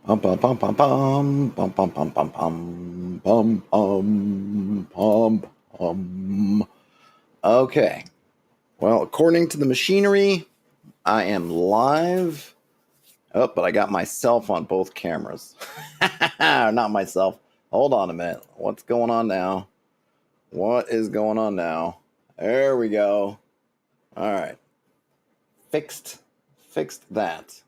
Bum, bum, bum, bum, bum, bum, bum, bum, bum, bum, bum, bum, bum. Okay. Well, according to the machinery, I am live. Oh, but I got myself on both cameras. Not myself. Hold on a minute. What's going on now? What is going on now? There we go. All right. Fixed. Fixed that.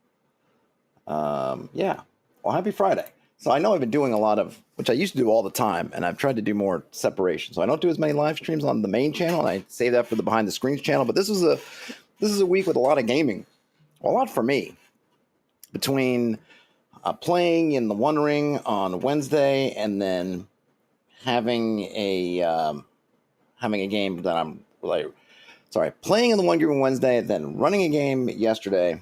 Yeah. Well, happy Friday. So I know I've been doing a lot of, which I used to do all the time, and I've tried to do more separation. So I don't do as many live streams on the main channel, and I save that for the behind the screens channel. But this is a week with a lot of gaming, well, a lot for me. Between playing in the One Ring on Wednesday, and then having a game that I'm like, sorry, playing in the One Ring on Wednesday, then running a game yesterday.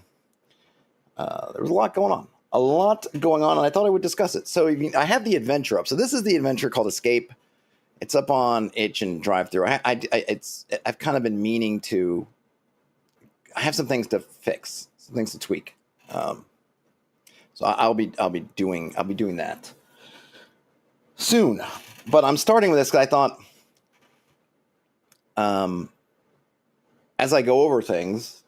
There was a lot going on. And I thought I would discuss it. So I have the adventure up. So this is the adventure called Escape. It's up on itch and drive through. I've kind of been meaning to. I have some things to fix, some things to tweak. So I'll be doing that soon. But I'm starting with this because I thought, as I go over things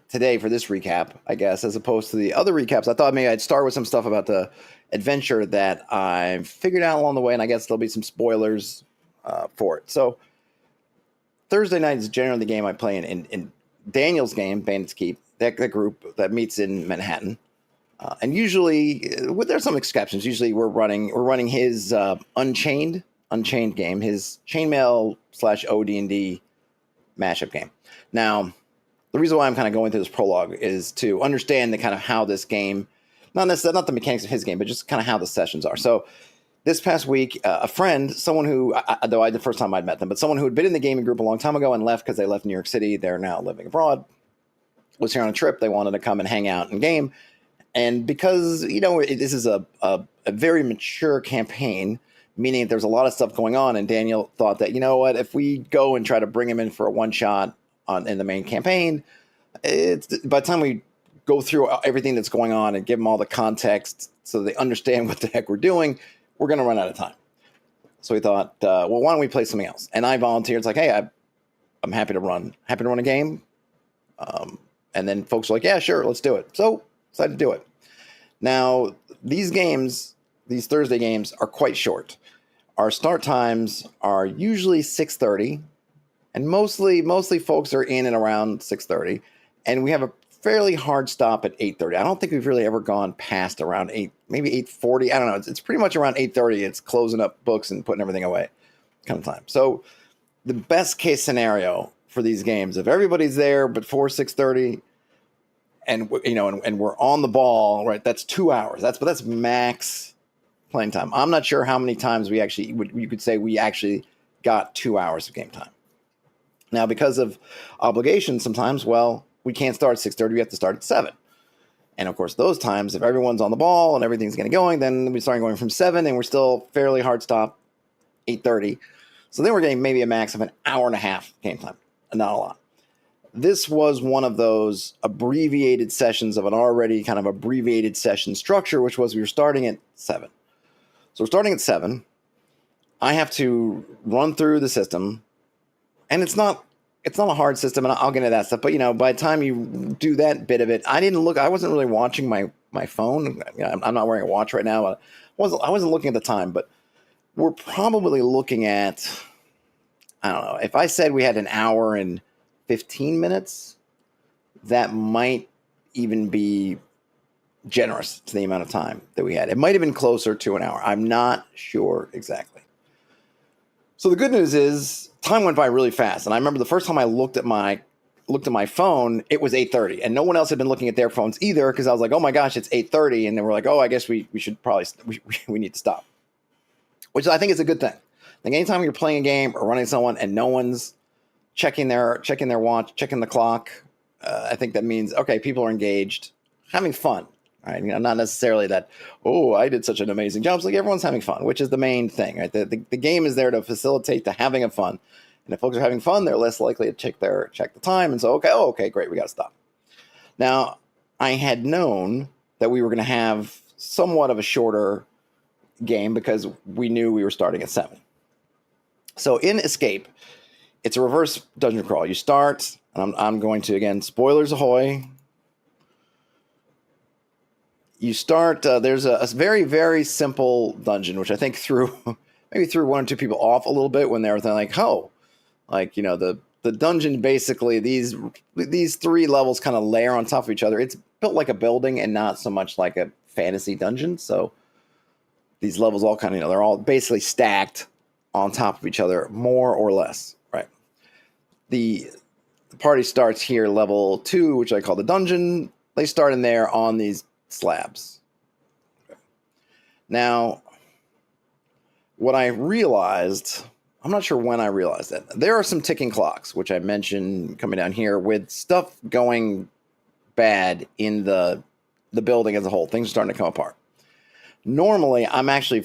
today for this recap, I guess, as opposed to the other recaps, I thought maybe I'd start with some stuff about the adventure that I've figured out along the way, and I guess there'll be some spoilers for it. So Thursday night is generally the game I play in Daniel's game, Bandits Keep, that group that meets in Manhattan. And usually, there's some exceptions. Usually, we're running his Unchained game, his chainmail / OD&D mashup game. Now, the reason why I'm kind of going through this prologue is to understand the kind of how this game, not the mechanics of his game, but just kind of how the sessions are. So this past week, a friend, someone who, the first time I'd met them, but someone who had been in the gaming group a long time ago and left because they left New York City, they're now living abroad, was here on a trip. They wanted to come and hang out and game. And because, this is a very mature campaign, meaning there's a lot of stuff going on, and Daniel thought that, if we go and try to bring him in for a one-shot in the main campaign, by the time we go through everything that's going on and give them all the context so they understand what the heck we're doing, we're going to run out of time. So we thought, well, why don't we play something else? And I volunteered. It's like, hey, I'm happy to run a game. And then folks were like, yeah, sure, let's do it. So decided to do it. Now, these Thursday games are quite short. Our start times are usually 6:30, and mostly folks are in and around 6:30, and we have a fairly hard stop at 8:30. I don't think we've really ever gone past around 8, maybe 8:40. I don't know. It's pretty much around 8:30. It's closing up books and putting everything away kind of time. So the best case scenario for these games, if everybody's there before 6:30, and we're on the ball, right? That's 2 hours. That's max playing time. I'm not sure how many times you could say we actually got 2 hours of game time. Now, because of obligations, sometimes, well, we can't start at 6:30. We have to start at 7. And of course, those times, if everyone's on the ball and everything's getting going, then we start going from 7, and we're still fairly hard stop 8:30. So then we're getting maybe a max of an hour and a half game time, and not a lot. This was one of those abbreviated sessions of an already kind of abbreviated session structure, which was we were starting at 7. So we're starting at 7. I have to run through the system, and it's not a hard system, and I'll get into that stuff. But by the time you do that bit of it, I wasn't really watching my phone. I'm not wearing a watch right now. I wasn't looking at the time, but we're probably looking at, I don't know, if I said we had an hour and 15 minutes, that might even be generous to the amount of time that we had. It might have been closer to an hour. I'm not sure exactly. So the good news is time went by really fast. And I remember the first time I looked at my phone, it was 8:30, and no one else had been looking at their phones either, because I was like, oh my gosh, it's 8:30. And they were like, oh, I guess we should probably, we need to stop, which I think is a good thing. I think anytime you're playing a game or running someone and no one's checking their watch, checking the clock, I think that means, okay, people are engaged, having fun. Right? Not necessarily that, oh, I did such an amazing job. It's like everyone's having fun, which is the main thing. Right? The game is there to facilitate the having of fun. And if folks are having fun, they're less likely to check the time and so, okay, great, we got to stop. Now, I had known that we were going to have somewhat of a shorter game because we knew we were starting at 7. So in Escape, it's a reverse dungeon crawl. You start, and I'm going to, again, spoilers ahoy. You start, there's a very, very simple dungeon, which I think maybe threw 1 or 2 people off a little bit when they were like, oh, like, you know, the dungeon, basically, these 3 levels kind of layer on top of each other. It's built like a building and not so much like a fantasy dungeon. So these levels all kind of, they're all basically stacked on top of each other, more or less, right? The party starts here, level 2, which I call the dungeon. They start in there on these slabs. Now, what I realized, I'm not sure when I realized that, there are some ticking clocks, which I mentioned coming down here, with stuff going bad in the building as a whole. Things are starting to come apart. Normally, I'm actually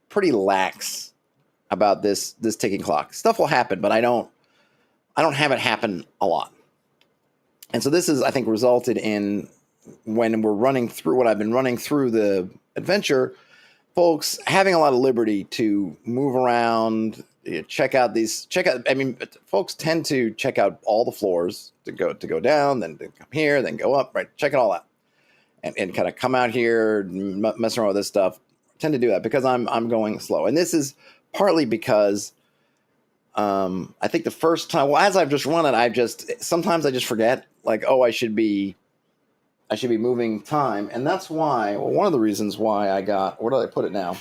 pretty lax about this ticking clock. Stuff will happen, but I don't have it happen a lot. And so this is, I think, resulted in, when we're running through what I've been running through the adventure, folks having a lot of liberty to move around, check out. I mean, folks tend to check out all the floors to go down, then to come here, then go up, right? Check it all out, and kind of come out here, mess around with this stuff. Tend to do that because I'm going slow, and this is partly because I think the first time, well, as I've just run it, sometimes I just forget, like, oh, I should be moving time. And that's why, well, one of the reasons why I got, where did I put it now?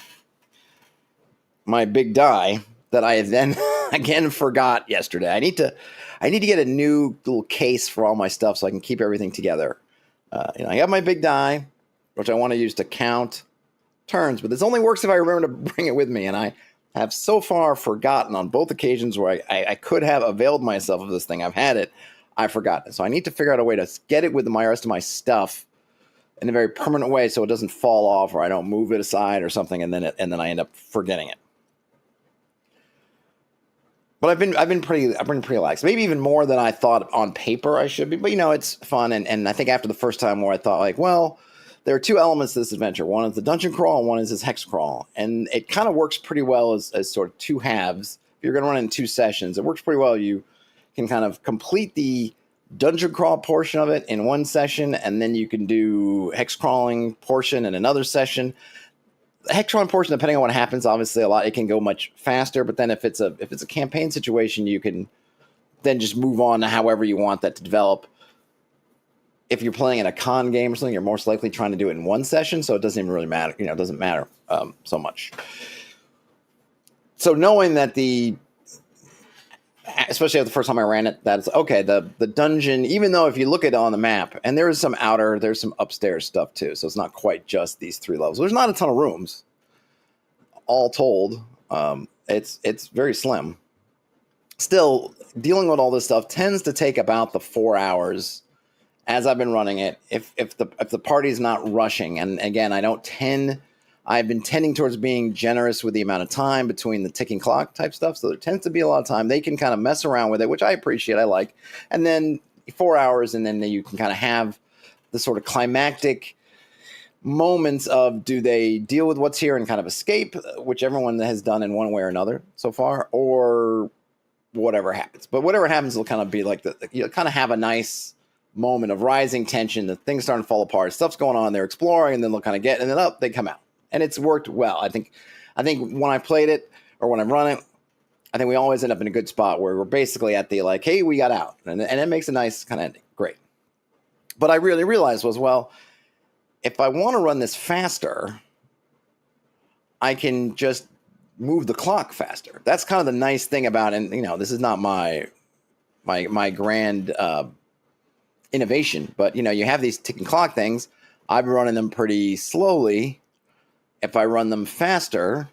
My big die that I then again forgot yesterday. I need to get a new little case for all my stuff so I can keep everything together. I got my big die, which I want to use to count turns, but this only works if I remember to bring it with me. And I have so far forgotten on both occasions where I could have availed myself of this thing. I've had it. I've forgotten it. So I need to figure out a way to get it with the rest of my stuff in a very permanent way so it doesn't fall off or I don't move it aside or something and then I end up forgetting it. But I've been pretty relaxed. Maybe even more than I thought on paper I should be. But it's fun, and I think after the first time where I thought, like, well, there are 2 elements to this adventure. One is the dungeon crawl and one is this hex crawl. And it kind of works pretty well as sort of 2 halves. If you're going to run in 2 sessions, it works pretty well. You can kind of complete the dungeon crawl portion of it in 1 session, and then you can do hex crawling portion in another session. The hex crawling portion, depending on what happens, obviously it can go much faster. But then if it's a campaign situation, you can then just move on to however you want that to develop. If you're playing in a con game or something, you're most likely trying to do it in 1 session, so it doesn't even really matter. It doesn't matter so much. So knowing that especially after the first time I ran it, that's okay. The dungeon, even though if you look at it on the map, and there's some upstairs stuff too, so it's not quite just these 3 levels. There's not a ton of rooms, all told. It's very slim. Still, dealing with all this stuff tends to take about the 4 hours as I've been running it. If the party's not rushing, and again, I've been tending towards being generous with the amount of time between the ticking clock type stuff. So there tends to be a lot of time. They can kind of mess around with it, which I appreciate. I like. And then 4 hours, and then you can kind of have the sort of climactic moments of, do they deal with what's here and kind of escape, which everyone has done in one way or another so far, or whatever happens. But whatever happens will kind of be like you kind of have a nice moment of rising tension. The things starting to fall apart. Stuff's going on. They're exploring, and then they'll kind of and then they come out. And it's worked well. I think when I played it or when I run it, I think we always end up in a good spot where we're basically at the like, hey, we got out. And it makes a nice kind of ending. Great. But I really realized was, well, if I want to run this faster, I can just move the clock faster. That's kind of the nice thing about it. And, this is not my grand innovation, but, you have these ticking clock things. I've been running them pretty slowly. If I run them faster,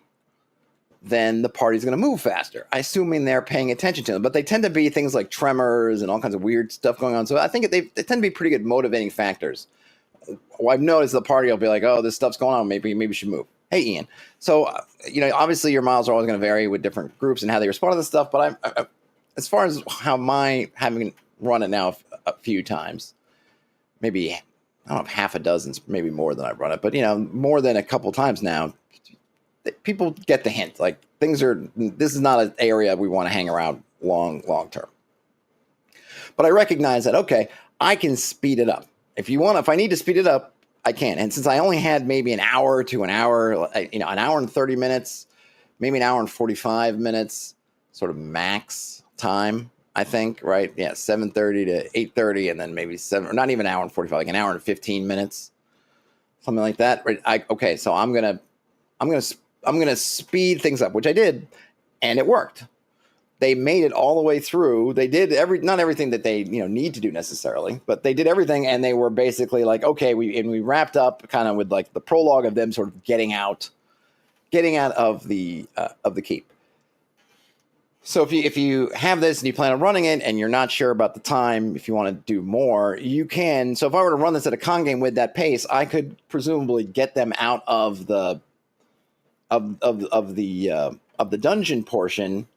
then the party's going to move faster, assuming they're paying attention to them. But they tend to be things like tremors and all kinds of weird stuff going on. So I think they tend to be pretty good motivating factors. Well, I've noticed the party will be like, oh, this stuff's going on. Maybe we should move. Hey, Ian. So, obviously your miles are always going to vary with different groups and how they respond to this stuff. But I as far as how having run it now a few times, maybe I don't know, half a dozen, maybe more than I've run it, but more than a couple times now. People get the hint. Like this is not an area we want to hang around long term. But I recognize that, okay, I can speed it up. If I need to speed it up, I can. And since I only had maybe an hour to an hour, an hour and 30 minutes, maybe an hour and 45 minutes, sort of max time, I think, right? Yeah, 7:30 to 8:30, and then maybe 7, or not even an hour and 45, like an hour and 15 minutes, something like that. Right? Okay, so I'm gonna speed things up, which I did, and it worked. They made it all the way through. They did not everything that they need to do necessarily, but they did everything, and they were basically like, okay, we wrapped up kind of with like the prologue of them sort of getting out of the keep. So if you have this and you plan on running it and you're not sure about the time, if you want to do more, you can. So if I were to run this at a con game with that pace, I could presumably get them out of the dungeon portion,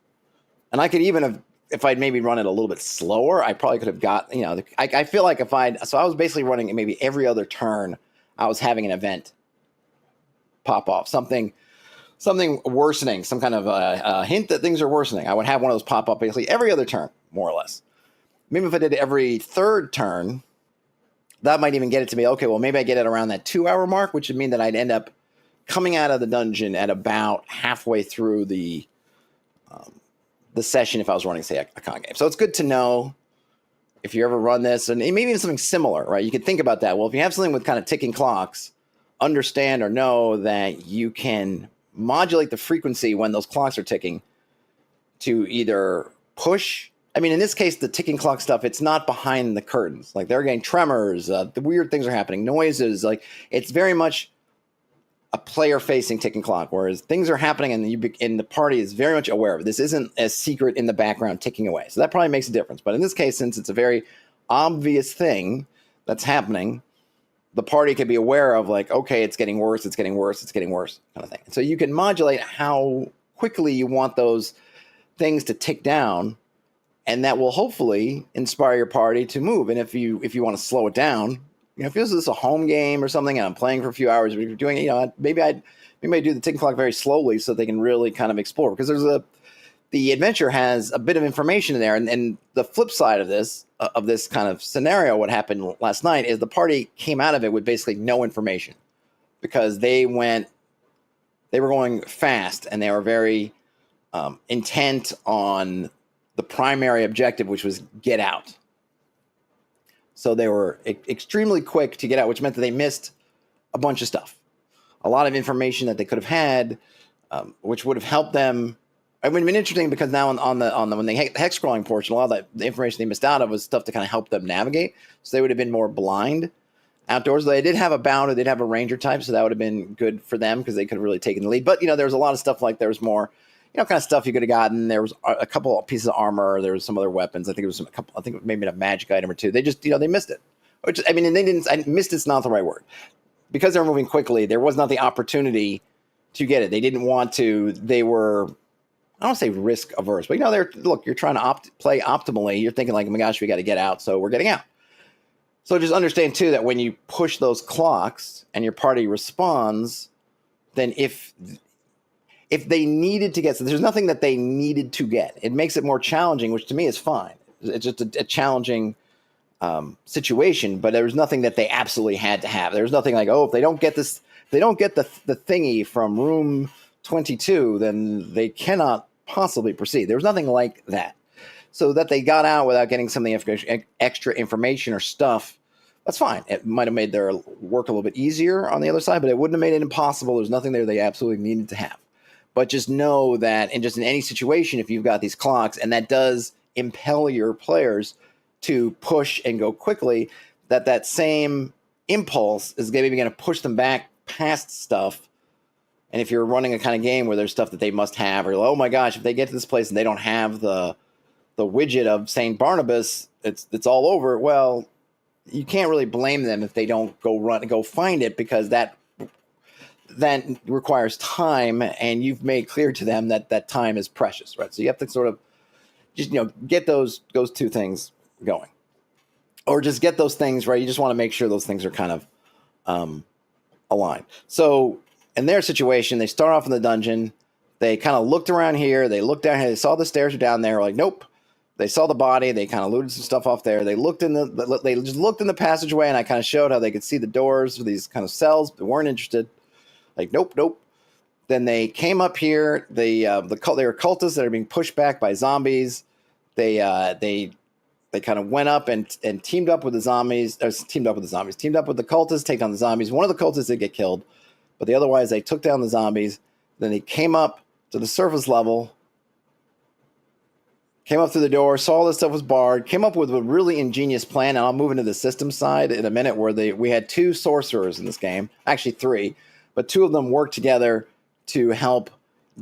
and I could even have, if I'd maybe run it a little bit slower, I probably could have got, I feel like so I was basically running it maybe every other turn. I was having an event pop off, something worsening, some kind of a hint that things are worsening. I would have one of those pop up basically every other turn, more or less. Maybe if I did every third turn, that might even get it to me. Okay, well, maybe I get it around that 2-hour mark, which would mean that I'd end up coming out of the dungeon at about halfway through the session if I was running, say, a con game. So it's good to know if you ever run this, and maybe even something similar, right? You could think about that. Well, if you have something with kind of ticking clocks, understand or know that you can modulate the frequency when those clocks are ticking to either push. I mean, in this case, the ticking clock stuff, it's not behind the curtains. Like they're getting tremors, the weird things are happening, noises. Like it's very much a player-facing ticking clock, whereas things are happening and the party is very much aware of it. This isn't a secret in the background ticking away. So that probably makes a difference. But in this case, since it's a very obvious thing that's happening, the party can be aware of like, okay, it's getting worse, it's getting worse, it's getting worse, kind of thing. So you can modulate how quickly you want those things to tick down, and that will hopefully inspire your party to move. And if you want to slow it down, if this is a home game or something and I'm playing for a few hours, we're doing it, maybe I do the ticking clock very slowly so they can really kind of explore, because the adventure has a bit of information in there. And the flip side of this kind of scenario, what happened last night, is the party came out of it with basically no information, because they were going fast and they were very intent on the primary objective, which was get out. So they were extremely quick to get out, which meant that they missed a bunch of stuff, a lot of information that they could have had, which would have helped them. It would have been interesting, because now on the when they hex scrolling portion, a lot of the information they missed out of was stuff to kind of help them navigate. So they would have been more blind outdoors. They did have a bounder, they did have a ranger type, so that would have been good for them because they could have really taken the lead. But there was a lot of stuff, like there was more, kind of stuff you could have gotten. There was a couple of pieces of armor. There was some other weapons. I think it was I think maybe a magic item or two. They just they missed it. Which, I mean, and they didn't. Missed it's not the right word, because they were moving quickly. There was not the opportunity to get it. They didn't want to. They were, I don't want to say risk averse, but you're trying to play optimally. You're thinking like, oh my gosh, we got to get out, so we're getting out. So just understand too that when you push those clocks and your party responds, then if they needed to get, so there's nothing that they needed to get. It makes it more challenging, which to me is fine. It's just a challenging situation, but there was nothing that they absolutely had to have. There was nothing like, oh, if they don't get this, they don't get the thingy from room 22, then they cannot possibly proceed. There was nothing like that. So that they got out without getting something extra information or stuff, that's fine. It might have made their work a little bit easier on the other side, but it wouldn't have made it impossible. There's nothing there they absolutely needed to have. But just know that in any situation, if you've got these clocks, and that does impel your players to push and go quickly, that same impulse is maybe going to push them back past stuff. And if you're running a kind of game where there's stuff that they must have, or oh my gosh, if they get to this place and they don't have the widget of St. Barnabas, it's all over. Well, you can't really blame them if they don't go find it, because that requires time, and you've made clear to them that time is precious, right? So you have to sort of just get those two things going. or just get those things right. You just want to make sure those things are kind of aligned. So in their situation, they start off in the dungeon. They kind of looked around here. They looked down here. They saw the stairs are down there. Like, nope. They saw the body. They kind of looted some stuff off there. They just looked in the passageway, and I kind of showed how they could see the doors for these kind of cells. They weren't interested. Like, nope. Then they came up here. They were cultists that are being pushed back by zombies. They kind of went up and teamed up with the zombies. Teamed up with the cultists, take down the zombies. One of the cultists did get killed, but otherwise they took down the zombies. Then they came up to the surface level, came up through the door, saw all this stuff was barred, came up with a really ingenious plan, and I'll move into the system side in a minute, where we had 2 sorcerers in this game, actually 3, but 2 of them worked together to help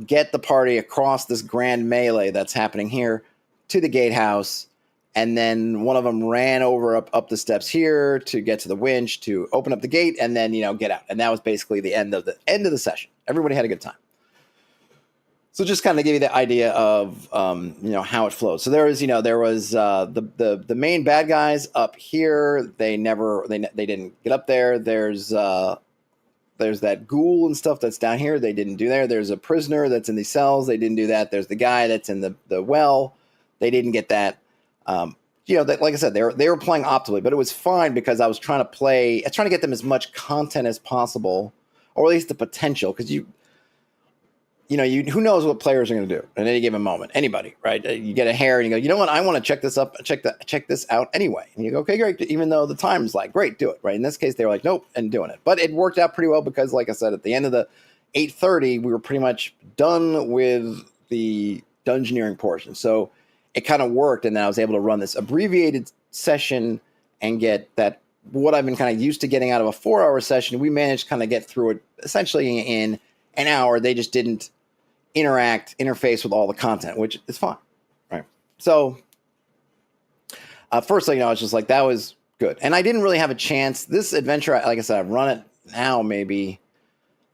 get the party across this grand melee that's happening here to the gatehouse, and then one of them ran over up the steps here to get to the winch to open up the gate, and then get out. And that was basically the end of the session. Everybody had a good time. So just kind of give you the idea of how it flows. So there was the main bad guys up here. They didn't get up there. There's that ghoul and stuff that's down here. They didn't do there. There's a prisoner that's in these cells. They didn't do that. There's the guy that's in the well. They didn't get that. Like I said, they were playing optimally, but it was fine because I was trying to get them as much content as possible, or at least the potential, because who knows what players are going to do at any given moment? Anybody, right? You get a hair and you go, you know what? I want to check this out anyway. And you go, okay, great. Even though the time's like, great, do it, right? In this case, they were like, nope, and doing it. But it worked out pretty well because, like I said, at the end of the 8:30, we were pretty much done with the dungeoneering portion. So it kind of worked, and then I was able to run this abbreviated session and get that what I've been kind of used to getting out of a 4-hour session. We managed to kind of get through it essentially in an hour. They just didn't interface with all the content, which is fine, right? So first thing, I was just like, that was good. And I didn't really have a chance. This adventure, like I said, I've run it now maybe,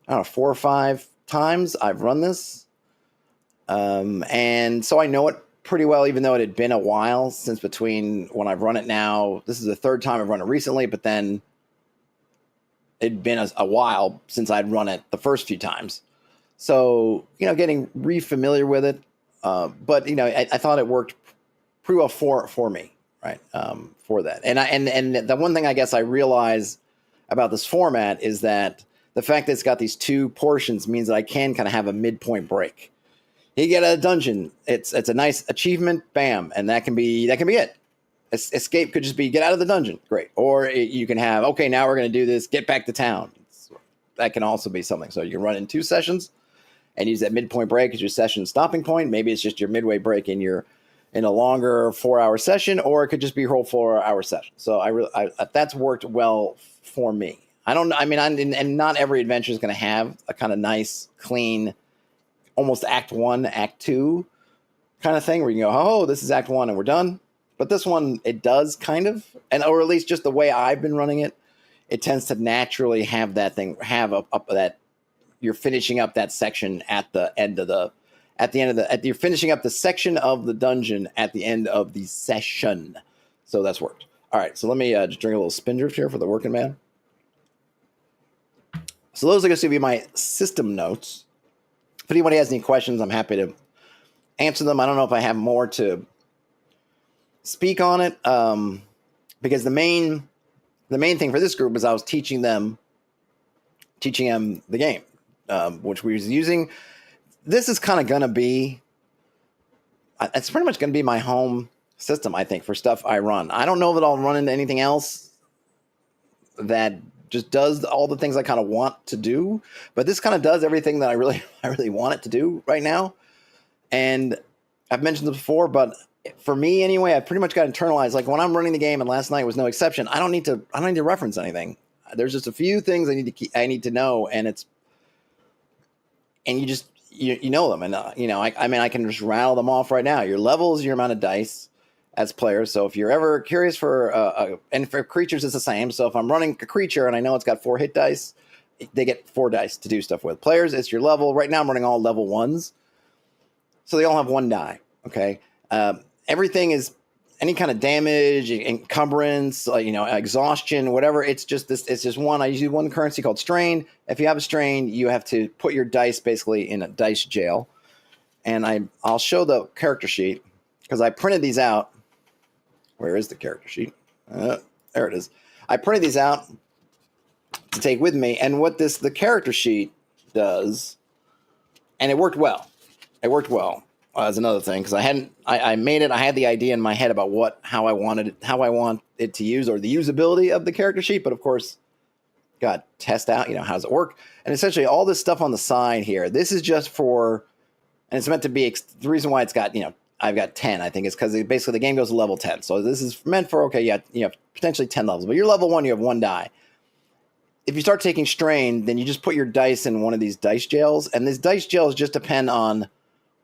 I don't know, 4 or 5 times I've run this. And so I know it pretty well, even though it had been a while since between when I've run it now. This is the 3rd time I've run it recently, but then it'd been a while since I'd run it the first few times. So, getting re-familiar with it. But, I thought it worked pretty well for me, right? For that. And the one thing I guess I realize about this format is that the fact that it's got these 2 portions means that I can kind of have a midpoint break. You get a dungeon, it's a nice achievement, bam, and that can be it. Escape could just be get out of the dungeon, great. Or you can have, okay, now we're going to do this, get back to town. That can also be something. So you can run in 2 sessions and use that midpoint break as your session stopping point. Maybe it's just your midway break in a longer 4-hour session, or it could just be a whole 4-hour session. So I that's worked well for me. And not every adventure is going to have a kind of nice, clean, almost act 1, act 2 kind of thing where you can go, oh, this is act 1 and we're done. But this one, it does kind of, or at least just the way I've been running it, it tends to naturally have that thing, that you're finishing up that section at the end of you're finishing up the section of the dungeon at the end of the session. So that's worked. All right, so let me just drink a little spin drift here for the working man. So those are going to be my system notes. If anybody has any questions, I'm happy to answer them. I don't know if I have more to speak on it, because the main thing for this group is I was teaching them the game, which we was using. This is kind of going to be, it's pretty much going to be my home system, I think, for stuff I run. I don't know that I'll run into anything else that just does all the things I kind of want to do, but this kind of does everything that I really want it to do right now. And I've mentioned this before, but for me anyway, I pretty much got internalized. Like when I'm running the game, and last night was no exception, I don't need to reference anything. There's just a few things I need to know, and you just you know them, and I can just rattle them off right now. Your levels, your amount of dice as players. So if you're ever curious and for creatures, it's the same. So if I'm running a creature and I know it's got 4 hit dice, they get 4 dice to do stuff with. Players, it's your level. Right now I'm running all level 1s. So they all have 1 die. Okay. Everything is, any kind of damage, encumbrance, exhaustion, whatever. It's just one. I use one currency called strain. If you have a strain, you have to put your dice basically in a dice jail. And I'll show the character sheet because I printed these out. Where is the character sheet? There it is. I printed these out to take with me. And what the character sheet does, and it worked well. It worked well. As another thing, because I made it. I had the idea in my head about how I want it to use, or the usability of the character sheet. But of course, got to test out. How does it work? And essentially, all this stuff on the side here. This is just for, and it's meant to be the reason why it's got I've got 10. I think is because basically the game goes to level 10. So this is meant for potentially 10 levels. But you're level 1, you have 1 die. If you start taking strain, then you just put your dice in one of these dice jails, and these dice jails just depend on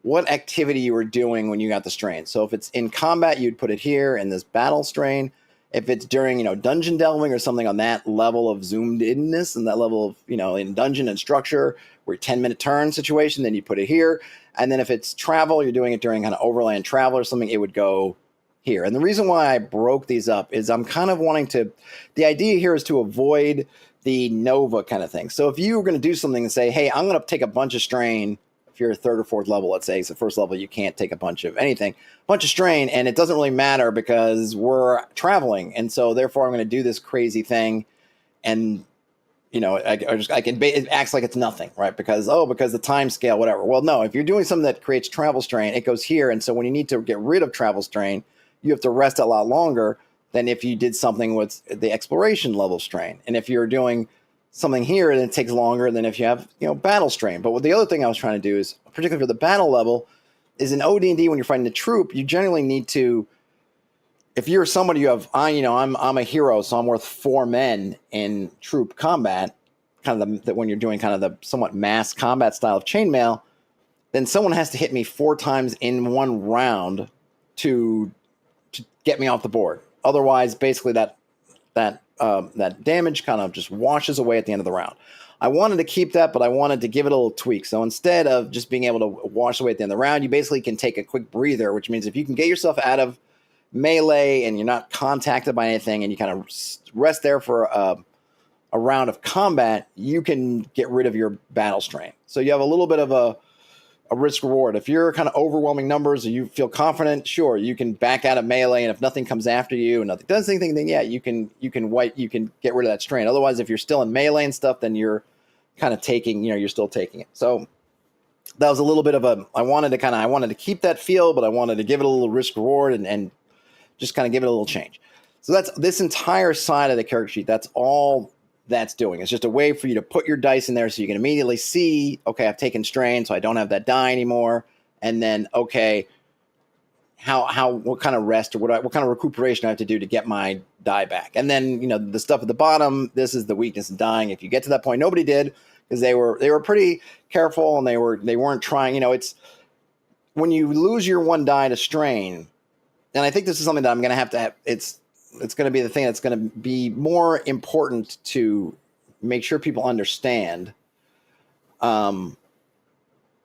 what activity you were doing when you got the strain. So if it's in combat, you'd put it here in this battle strain. If it's during, dungeon delving or something on that level of zoomed inness and that level of, in dungeon and structure, where 10-minute turn situation, then you put it here. And then if it's travel, you're doing it during kind of overland travel or something, it would go here. And the reason why I broke these up is I'm kind of the idea here is to avoid the Nova kind of thing. So if you were going to do something and say, hey, I'm going to take a bunch of strain. If you're a 3rd or 4th level, let's say, so first level, you can't take a bunch of anything, bunch of strain, and it doesn't really matter because we're traveling. And so therefore I'm going to do this crazy thing. And, it acts like it's nothing, right? Because the time scale, whatever. Well, no, if you're doing something that creates travel strain, it goes here. And so when you need to get rid of travel strain, you have to rest a lot longer than if you did something with the exploration level strain. And if you're doing something here, and it takes longer than if you have, battle strain. But what the other thing I was trying to do is, particularly for the battle level, is in OD&D when you're fighting the troop, you generally need to, if you're somebody I'm a hero, so I'm worth 4 men in troop combat, kind of when you're doing kind of the somewhat mass combat style of chainmail, then someone has to hit me 4 times in one round to get me off the board. Otherwise, basically that damage kind of just washes away at the end of the round. I wanted to keep that, but I wanted to give it a little tweak. So instead of just being able to wash away at the end of the round, you basically can take a quick breather, which means if you can get yourself out of melee and you're not contacted by anything and you kind of rest there for a round of combat, you can get rid of your battle strain. So you have a little bit of a risk reward. If you're kind of overwhelming numbers or you feel confident, sure, you can back out of melee, and if nothing comes after you and nothing does anything, then yeah, you can get rid of that strain. Otherwise, if you're still in melee and stuff, then you're kind of taking, you're still taking it. So that was a little bit of I wanted to keep that feel, but I wanted to give it a little risk reward and just kind of give it a little change. So that's this entire side of the character sheet. That's all that's doing. It's just a way for you to put your dice in there so you can immediately see, okay, I've taken strain, so I don't have that die anymore. And then, okay, what kind of rest or what kind of recuperation I have to do to get my die back. And then, the stuff at the bottom, this is the weakness in dying. If you get to that point, nobody did, because they were pretty careful and they weren't trying, it's when you lose your 1 die to strain, and I think this is something that I'm going to have, it's going to be the thing that's going to be more important to make sure people understand,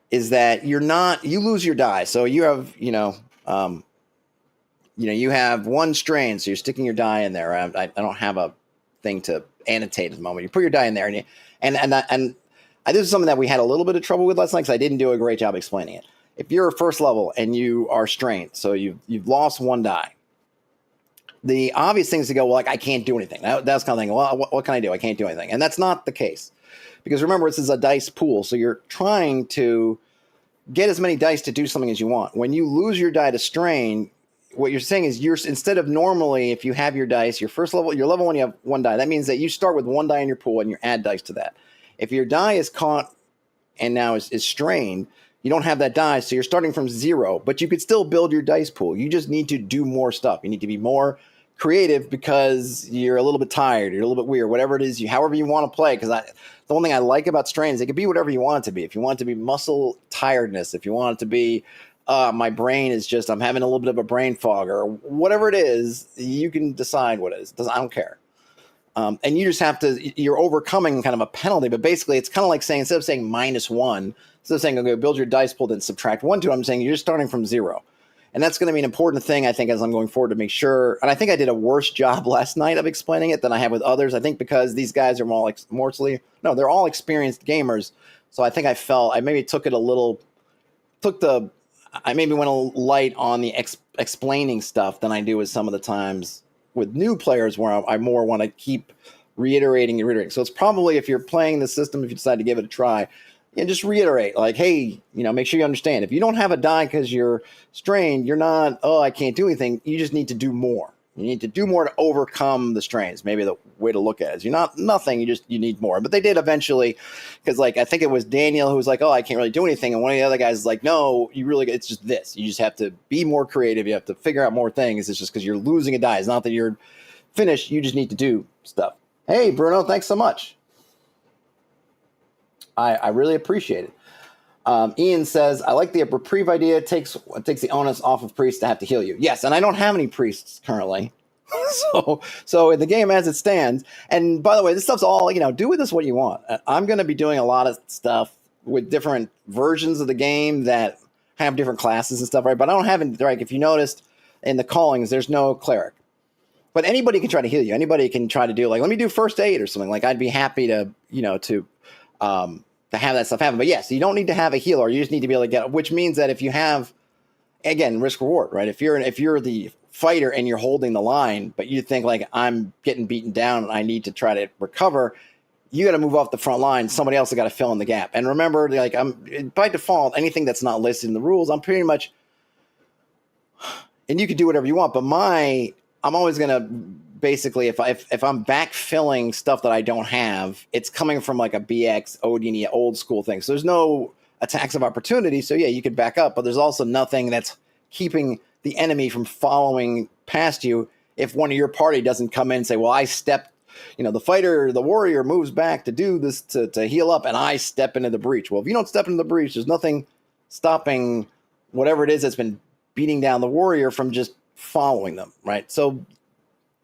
is that you lose your die. So you have, you have 1 strain, so you're sticking your die in there. I don't have a thing to annotate at the moment. You put your die in there, and this is something that we had a little bit of trouble with last night because I didn't do a great job explaining it. If you're a 1st level and you are strained, so you've lost 1 die, the obvious thing is to go, well, I can't do anything. That's kind of thing. Well, what can I do? I can't do anything. And that's not the case. Because remember, this is a dice pool. So you're trying to get as many dice to do something as you want. When you lose your die to strain, what you're saying is instead of normally, if you have your dice, your 1st level, your level 1, you have 1 die. That means that you start with 1 die in your pool and you add dice to that. If your die is caught and now is strained, you don't have that die. So you're starting from 0, but you could still build your dice pool. You just need to do more stuff. You need to be more creative because you're a little bit tired, you're a little bit weird, whatever it is, however you want to play. Because the one thing I like about strain is it can be whatever you want it to be. If you want it to be muscle tiredness, if you want it to be my brain is just, I'm having a little bit of a brain fog, or whatever it is, you can decide what it is. I don't care. And you just have to, you're overcoming kind of a penalty, but basically it's kind of like saying, instead of saying -1, instead of saying, okay, build your dice pool, then subtract 1 to it, I'm saying you're just starting from 0. And that's going to be an important thing, I think, as I'm going forward to make sure. And I think I did a worse job last night of explaining it than I have with others. I think because these guys are they're all experienced gamers. So I think I maybe I maybe went a little light on the explaining stuff than I do with some of the times with new players where I more want to keep reiterating. So it's probably, if you're playing the system, if you decide to give it a try, just reiterate, like, hey, make sure you understand. If you don't have a die because you're strained, you're not, I can't do anything. You just need to do more. You need to do more to overcome the strains. Maybe the way to look at it is you're not nothing. You need more. But they did eventually, because I think it was Daniel who was like, I can't really do anything. And one of the other guys is like, no, it's just this. You just have to be more creative. You have to figure out more things. It's just because you're losing a die. It's not that you're finished. You just need to do stuff. Hey, Bruno, thanks so much. I really appreciate it. Ian says, I like the reprieve idea. It takes the onus off of priests to have to heal you. Yes, and I don't have any priests currently. so in the game as it stands, and by the way, this stuff's all, do with this what you want. I'm going to be doing a lot of stuff with different versions of the game that have different classes and stuff, right? But I don't have any, like, if you noticed in the callings, there's no cleric. But anybody can try to heal you. Anybody can try to do, like, let me do first aid or something. Like, I'd be happy to, to have that stuff happen. But yes, you don't need to have a healer. You just need to be able to get, which means that if you have, again, risk reward, right? If you're the fighter and you're holding the line, but you think, like, I'm getting beaten down and I need to try to recover, you got to move off the front line. Somebody else has got to fill in the gap. And remember, like, I'm by default, anything that's not listed in the rules, I'm pretty much, and you can do whatever you want, but I'm always going to basically, if I'm backfilling stuff that I don't have, it's coming from like a BX, OD&E, old school thing. So there's no attacks of opportunity. So yeah, you could back up, but there's also nothing that's keeping the enemy from following past you. If one of your party doesn't come in and say, well, I stepped, the warrior moves back to do this, to heal up, and I step into the breach. Well, if you don't step into the breach, there's nothing stopping whatever it is that's been beating down the warrior from just following them, right? So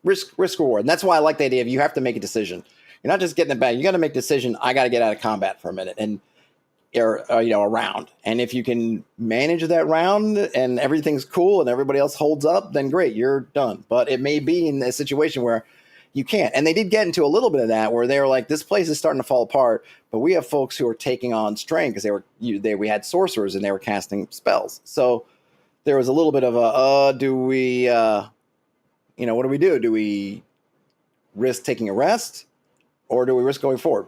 risk reward. And that's why I like the idea of you have to make a decision. You're not just getting it back. You got to make a decision. I got to get out of combat for a minute and a round. And if you can manage that round and everything's cool and everybody else holds up, then great, you're done. But it may be in a situation where you can't. And they did get into a little bit of that where they were like, this place is starting to fall apart, but we have folks who are taking on strain because we had sorcerers and they were casting spells. So there was a little bit of do we what do we do? Do we risk taking a rest, or do we risk going forward?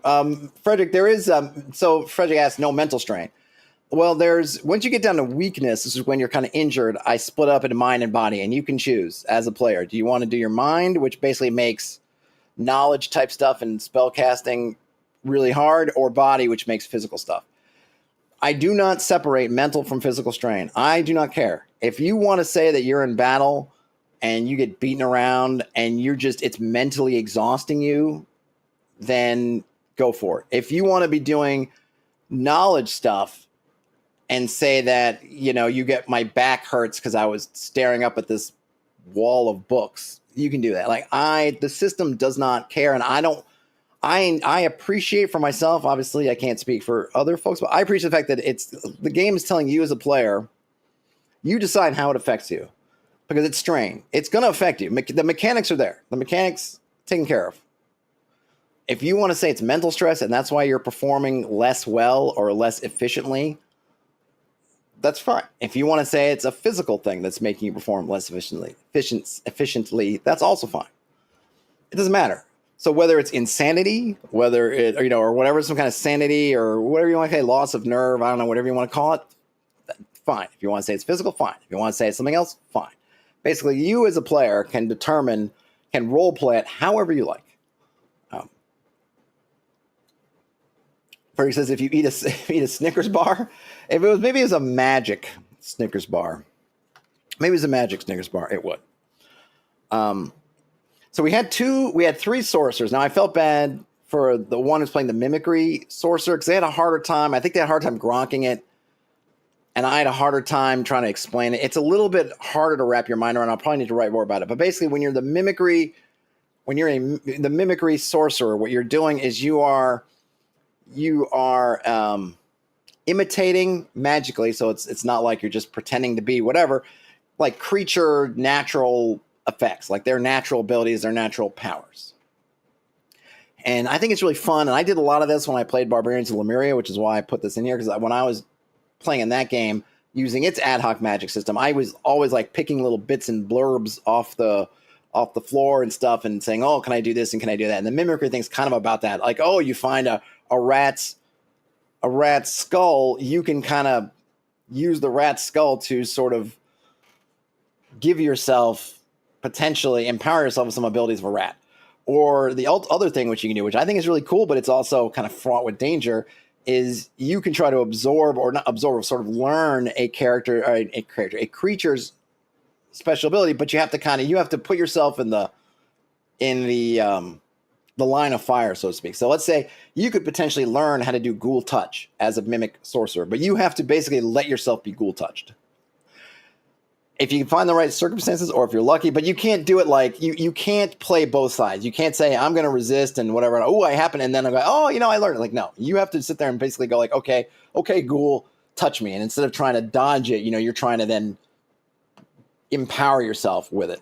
Frederick, there is so Frederick asked, no mental strain. Well, once you get down to weakness, this is when you're kind of injured. I split up into mind and body, and you can choose as a player. Do you want to do your mind, which basically makes knowledge type stuff and spell casting really hard, or body, which makes physical stuff? I do not separate mental from physical strain. I do not care. If you want to say that you're in battle and you get beaten around and it's mentally exhausting you, then go for it. If you want to be doing knowledge stuff and say that, you get my back hurts because I was staring up at this wall of books, you can do that. Like the system does not care. And I appreciate for myself, obviously I can't speak for other folks, but I appreciate the fact that the game is telling you as a player, you decide how it affects you. Because it's strain. It's going to affect you. The mechanics are there. The mechanics taken care of. If you want to say it's mental stress and that's why you're performing less well or less efficiently, that's fine. If you want to say it's a physical thing that's making you perform less efficiently, that's also fine. It doesn't matter. So whether it's insanity, whether it, or whatever, some kind of sanity or whatever you want to say, loss of nerve, I don't know, whatever you want to call it, fine. If you want to say it's physical, fine. If you want to say it's something else, fine. Basically, you as a player can role play it however you like. Fergie says if you eat a Snickers bar, maybe it was a magic Snickers bar. Maybe it was a magic Snickers bar. It would. So we had three sorcerers. Now I felt bad for the one who's playing the mimicry sorcerer because they had a harder time. I think they had a hard time gronking it. And I had a harder time trying to explain it. It's a little bit harder to wrap your mind around. I'll probably need to write more about it. But basically, when you're the mimicry sorcerer, what you're doing is you are imitating magically. So it's not like you're just pretending to be whatever. like creature natural effects, like their natural abilities, their natural powers. And I think it's really fun. And I did a lot of this when I played Barbarians of Lemuria, which is why I put this in here. Because when I was playing in that game, using its ad hoc magic system, I was always like picking little bits and blurbs off the floor and stuff and saying, oh, can I do this and can I do that? And the mimicry thing's kind of about that. Like, oh, you find a rat's skull, you can kind of use the rat's skull to sort of give yourself, potentially empower yourself with some abilities of a rat. Or the other thing which you can do, which I think is really cool, but it's also kind of fraught with danger, is you can try to absorb, or not absorb, sort of learn a creature's special ability, but you have to put yourself in the line of fire, so to speak. So let's say you could potentially learn how to do ghoul touch as a mimic sorcerer, but you have to basically let yourself be ghoul touched. If you can find the right circumstances, or if you're lucky, but you can't do it like you can't play both sides. You can't say I'm going to resist and whatever. Oh, I happen, and then I go, oh, I learned. Like, no, you have to sit there and basically go like, okay, ghoul, touch me, and instead of trying to dodge it, you're trying to then empower yourself with it.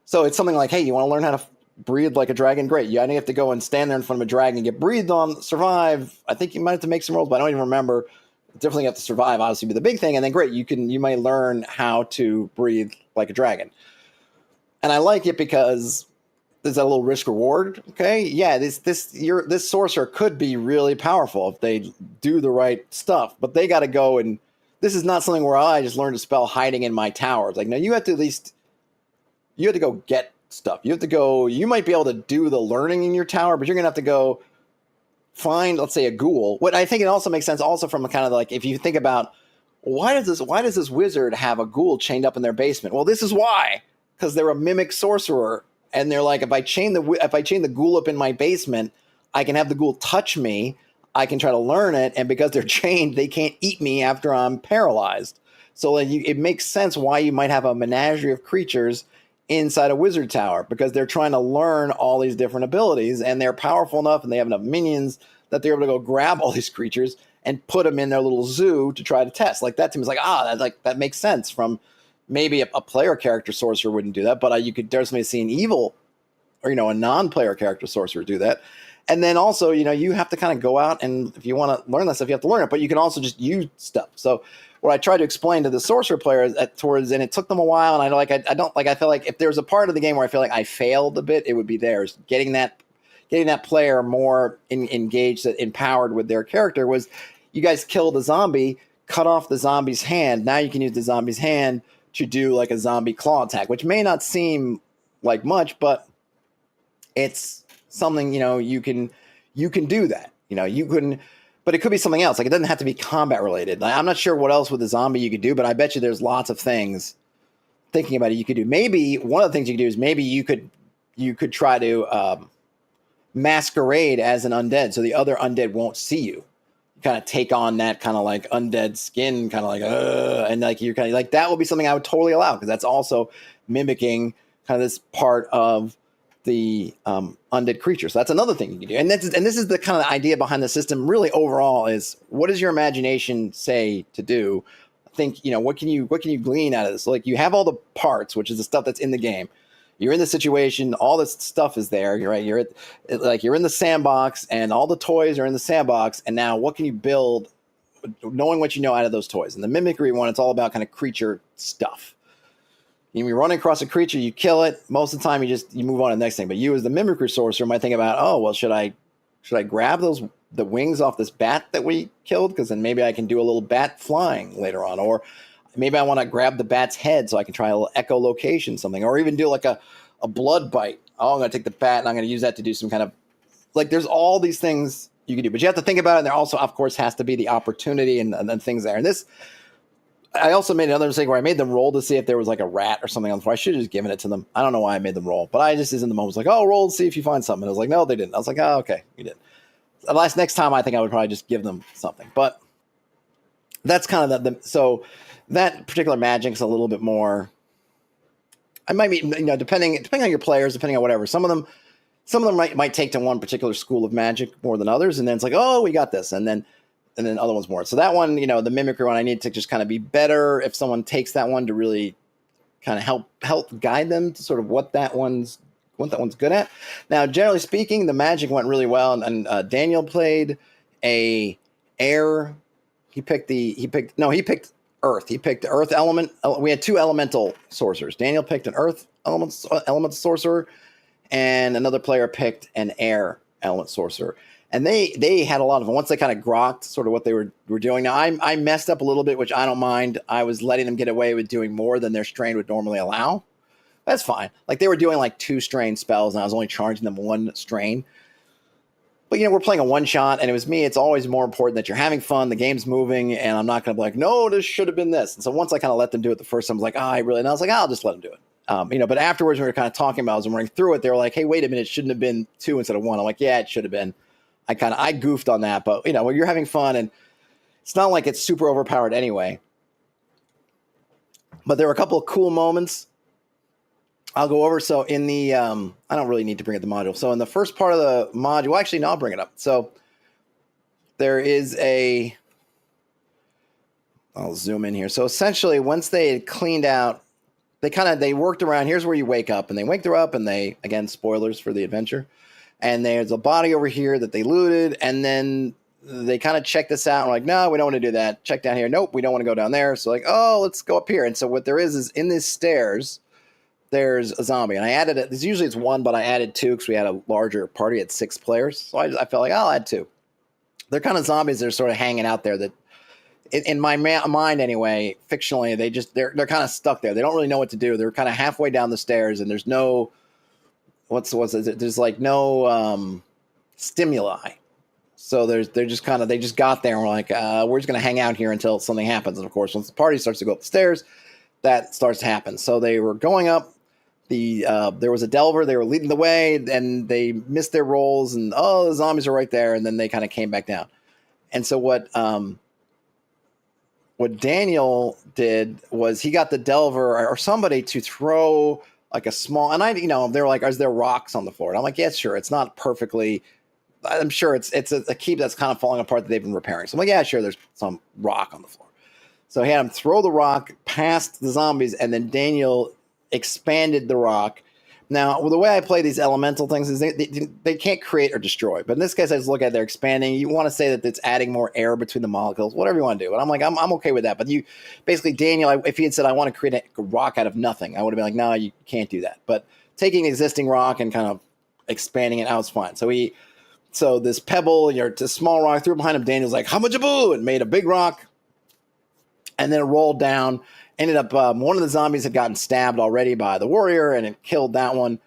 So it's something like, hey, you want to learn how to breathe like a dragon? Great. You have to go and stand there in front of a dragon and get breathed on, survive. I think you might have to make some rolls, but I don't even remember. Definitely have to survive, obviously, be the big thing. And then great, you might learn how to breathe like a dragon. And I like it because there's a little risk reward. Okay. Yeah, this sorcerer could be really powerful if they do the right stuff, but they got to go, and this is not something where I just learned a spell hiding in my tower. It's like, no, you have to go get stuff. You might be able to do the learning in your tower, but you're going to have to go find, let's say, a ghoul. What I think it also makes sense also from a kind of like, if you think about why does this wizard have a ghoul chained up in their basement? Well, this is why, because they're a mimic sorcerer, and they're like, if I chain the ghoul up in my basement, I can have the ghoul touch me. I can try to learn it, and because they're chained, they can't eat me after I'm paralyzed. So it makes sense why you might have a menagerie of creatures inside a wizard tower, because they're trying to learn all these different abilities, and they're powerful enough and they have enough minions that they're able to go grab all these creatures and put them in their little zoo to try to test. Like, that to me is like, that makes sense. From maybe a player character sorcerer wouldn't do that, but you could definitely see an evil or a non-player character sorcerer do that. And then also, you have to kind of go out, and if you want to learn that stuff, you have to learn it, but you can also just use stuff. So what I tried to explain to the sorcerer players and it took them a while, and I feel like if there's a part of the game where I feel like I failed a bit, it would be theirs. Getting that player more engaged, empowered with their character, was you guys killed a zombie, cut off the zombie's hand. Now you can use the zombie's hand to do like a zombie claw attack, which may not seem like much, but it's something, you can do that. You can, but it could be something else. Like, it doesn't have to be combat related. I'm not sure what else with the zombie you could do, but I bet you there's lots of things, thinking about it, you could do. Maybe one of the things you could do is maybe you could try to masquerade as an undead, so the other undead won't see you. Kind of take on that kind of like undead skin, kind of like, and like you're kind of like, that will be something I would totally allow, because that's also mimicking kind of this part of the undead creature. So that's another thing you can do. And this is the kind of idea behind the system really overall, is what does your imagination say to do? Think, what can you glean out of this? So like, you have all the parts, which is the stuff that's in the game. You're in the situation, all this stuff is there. You're right. You're in the sandbox, and all the toys are in the sandbox. And now what can you build knowing what you know out of those toys? And the mimicry one, it's all about kind of creature stuff. You're running across a creature, you kill it. Most of the time, you move on to the next thing. But you, as the mimicry sorcerer, might think about, oh, well, should I grab the wings off this bat that we killed? Because then maybe I can do a little bat flying later on. Or maybe I want to grab the bat's head so I can try a little echolocation, something. Or even do like a blood bite. Oh, I'm going to take the bat and I'm going to use that to do some kind of, like, there's all these things you can do. But you have to think about it. And there also, of course, has to be the opportunity and things there. And this, I also made another mistake where I made them roll to see if there was like a rat or something on the floor. I should have just given it to them. I don't know why I made them roll, but I just, in the moment, was like, oh, roll to see if you find something. And I was like, no, they didn't. I was like, oh, okay, you did. Next time, I think I would probably just give them something. But that's kind of so that particular magic's a little bit more. I might be, depending on your players, depending on whatever. Some of them might take to one particular school of magic more than others, and then it's like, oh, we got this, and then other ones more. So that one, the mimicry one, I need to just kind of be better if someone takes that one to really kind of help guide them to sort of what that one's good at. Now, generally speaking, the magic went really well, and Daniel played a air. He picked earth. He picked the earth element. We had 2 elemental sorcerers. Daniel picked an earth element sorcerer, and another player picked an air element sorcerer. And they had a lot of fun. Once they kind of grokked sort of what they were doing. Now, I messed up a little bit, which I don't mind. I was letting them get away with doing more than their strain would normally allow. That's fine. Like, they were doing like 2 strain spells, and I was only charging them 1 strain. But, we're playing a one-shot, and it was me. It's always more important that you're having fun, the game's moving, and I'm not going to be like, no, this should have been this. And so once I kind of let them do it the first time, I was like, and I was like, I'll just let them do it. But afterwards, we were kind of talking about it, as I'm running through it, they were like, hey, wait a minute, it shouldn't have been 2 instead of 1. I'm like, yeah, it should have been. I goofed on that, but, when you're having fun, and it's not like it's super overpowered anyway. But there were a couple of cool moments I'll go over. So in the, I don't really need to bring up the module. So in the first part of the module, actually, no, I'll bring it up. So there is I'll zoom in here. So essentially, once they had cleaned out, they worked around. Here's where you wake up, and they waked her up, and they, again, spoilers for the adventure. And there's a body over here that they looted, and then they kind of checked this out and were like, no, we don't want to do that. Check down here. Nope, we don't want to go down there. So like, oh, let's go up here. And so what there is in these stairs, there's a zombie. And I added it. Usually it's 1, but I added 2 because we had a larger party at 6 players. So I felt like I'll add 2. They're kind of zombies that are sort of hanging out there that, in my mind anyway, fictionally, they're kind of stuck there. They don't really know what to do. They're kind of halfway down the stairs, and there's no, there's like no stimuli. So they just got there, and we're like, we're just going to hang out here until something happens. And of course, once the party starts to go up the stairs, that starts to happen. So they were going up. There was a delver. They were leading the way, and they missed their rolls, and the zombies are right there. And then they kind of came back down. And so what Daniel did was he got the delver or somebody to throw like a small, and they were like, is there rocks on the floor? And I'm like, yeah, sure. It's not perfectly. I'm sure it's a keep that's kind of falling apart that they've been repairing. So I'm like, yeah, sure. There's some rock on the floor. So he had him throw the rock past the zombies, and then Daniel expanded the rock. Now, the way I play these elemental things is they can't create or destroy. But in this case, I just look at they're expanding. You want to say that it's adding more air between the molecules, whatever you want to do. And I'm like, I'm okay with that. But Daniel, if he had said, I want to create a rock out of nothing, I would have been like, no, you can't do that. But taking an existing rock and kind of expanding it out is fine. So this pebble, it's a small rock, threw it behind him. Daniel's like, how much a boo? And made a big rock. And then it rolled down. Ended up, one of the zombies had gotten stabbed already by the warrior, and it killed that one.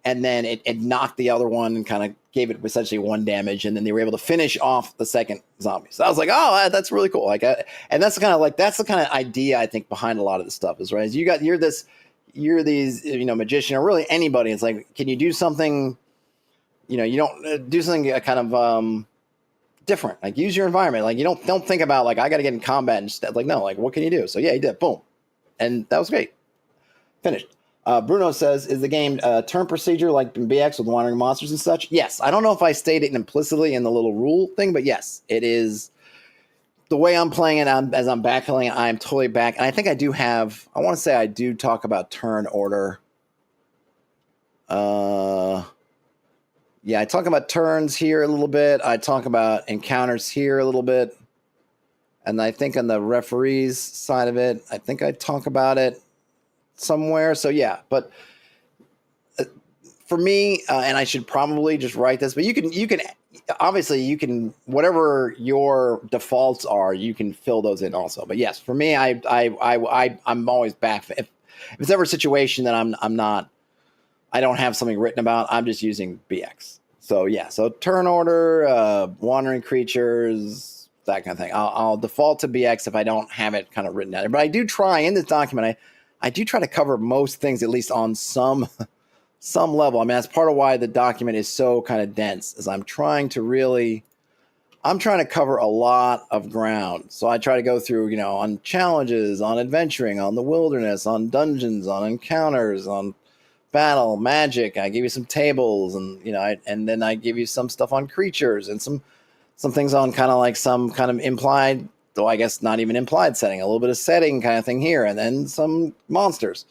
And then it knocked the other one and kind of gave it essentially 1 damage. And then they were able to finish off the second zombie. So I was like, oh, that's really cool. And that's the kind of idea I think behind a lot of this stuff is, right? You're these, magician or really anybody. It's like, can you do something? You don't do something kind of different. Like, use your environment. Like, you don't think about like, I got to get in combat instead. Like, no, like, what can you do? So yeah, he did. Boom. And that was great. Finished. Bruno says, is the game turn procedure like in BX with wandering monsters and such? Yes. I don't know if I stated it implicitly in the little rule thing, but yes, it is. The way I'm playing it, as I'm backfilling it, I'm totally back. And I think I want to say I do talk about turn order. Yeah, I talk about turns here a little bit. I talk about encounters here a little bit. And I think on the referees side of it, I think I talk about it somewhere. So yeah, but for me, and I should probably just write this, but you can obviously whatever your defaults are, you can fill those in also. But yes, for me, I'm always back. If it's ever a situation that I don't have something written about, I'm just using BX. So yeah, so turn order, wandering creatures, that kind of thing. I'll default to BX if I don't have it kind of written down there. But I do try in this document, I do try to cover most things, at least on some level. I mean, that's part of why the document is so kind of dense, is I'm trying to cover a lot of ground. So I try to go through, on challenges, on adventuring, on the wilderness, on dungeons, on encounters, on battle, magic. I give you some tables, and and then I give you some stuff on creatures and some things on kind of like some kind of implied, though I guess not even implied setting, a little bit of setting kind of thing here, and then some monsters.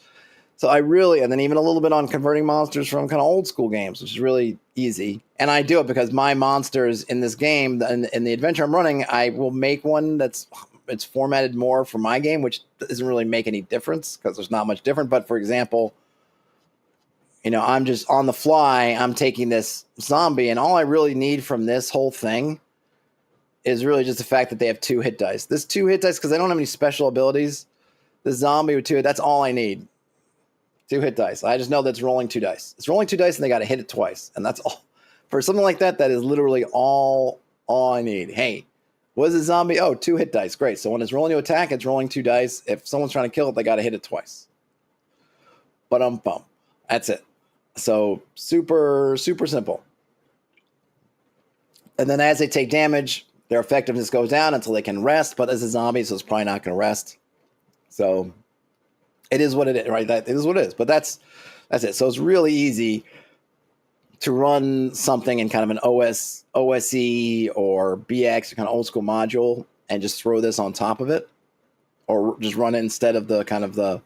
So I really, and then even a little bit on converting monsters from kind of old school games, which is really easy. And I do it because my monsters in this game, in the adventure I'm running, I will make one it's formatted more for my game, which doesn't really make any difference because there's not much different. But for example, I'm just on the fly, I'm taking this zombie, and all I really need from this whole thing is really just the fact that they have 2 hit dice. This 2 hit dice, because I don't have any special abilities. The zombie with 2, that's all I need. 2 hit dice. I just know that's rolling 2 dice. It's rolling 2 dice, and they got to hit it twice, and that's all. For something like that, that is literally all I need. Hey, what is a zombie? Oh, 2 hit dice. Great. So when it's rolling to attack, it's rolling 2 dice. If someone's trying to kill it, they got to hit it twice. Bum. That's it. So super, super simple. And then as they take damage, their effectiveness goes down until they can rest. But as a zombie, so it's probably not going to rest. So it is what it is, right? That it is what it is. But that's it. So it's really easy to run something in kind of an OSE or BX, kind of old school module, and just throw this on top of it, or just run it instead of the kind of the,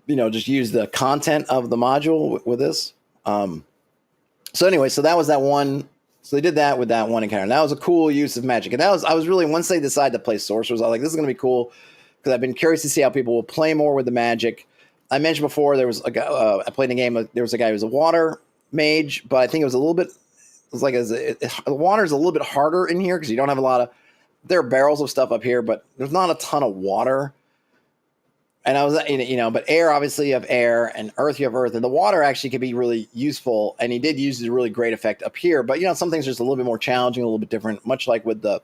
just use the content of the module with this. So anyway, so that was that one. So they did that with that one encounter. And that was a cool use of magic. And I was really, once they decided to play sorcerers, I was like, this is going to be cool, because I've been curious to see how people will play more with the magic. I mentioned before, there was a guy, I played a game, there was a guy who was a water mage, but I think it was a little bit, the water's a little bit harder in here because you don't have a lot of, there are barrels of stuff up here, but there's not a ton of water. And I was, but air, obviously you have air, and earth, you have earth, and the water actually could be really useful. And he did use a really great effect up here, but some things are just a little bit more challenging, a little bit different, much like with the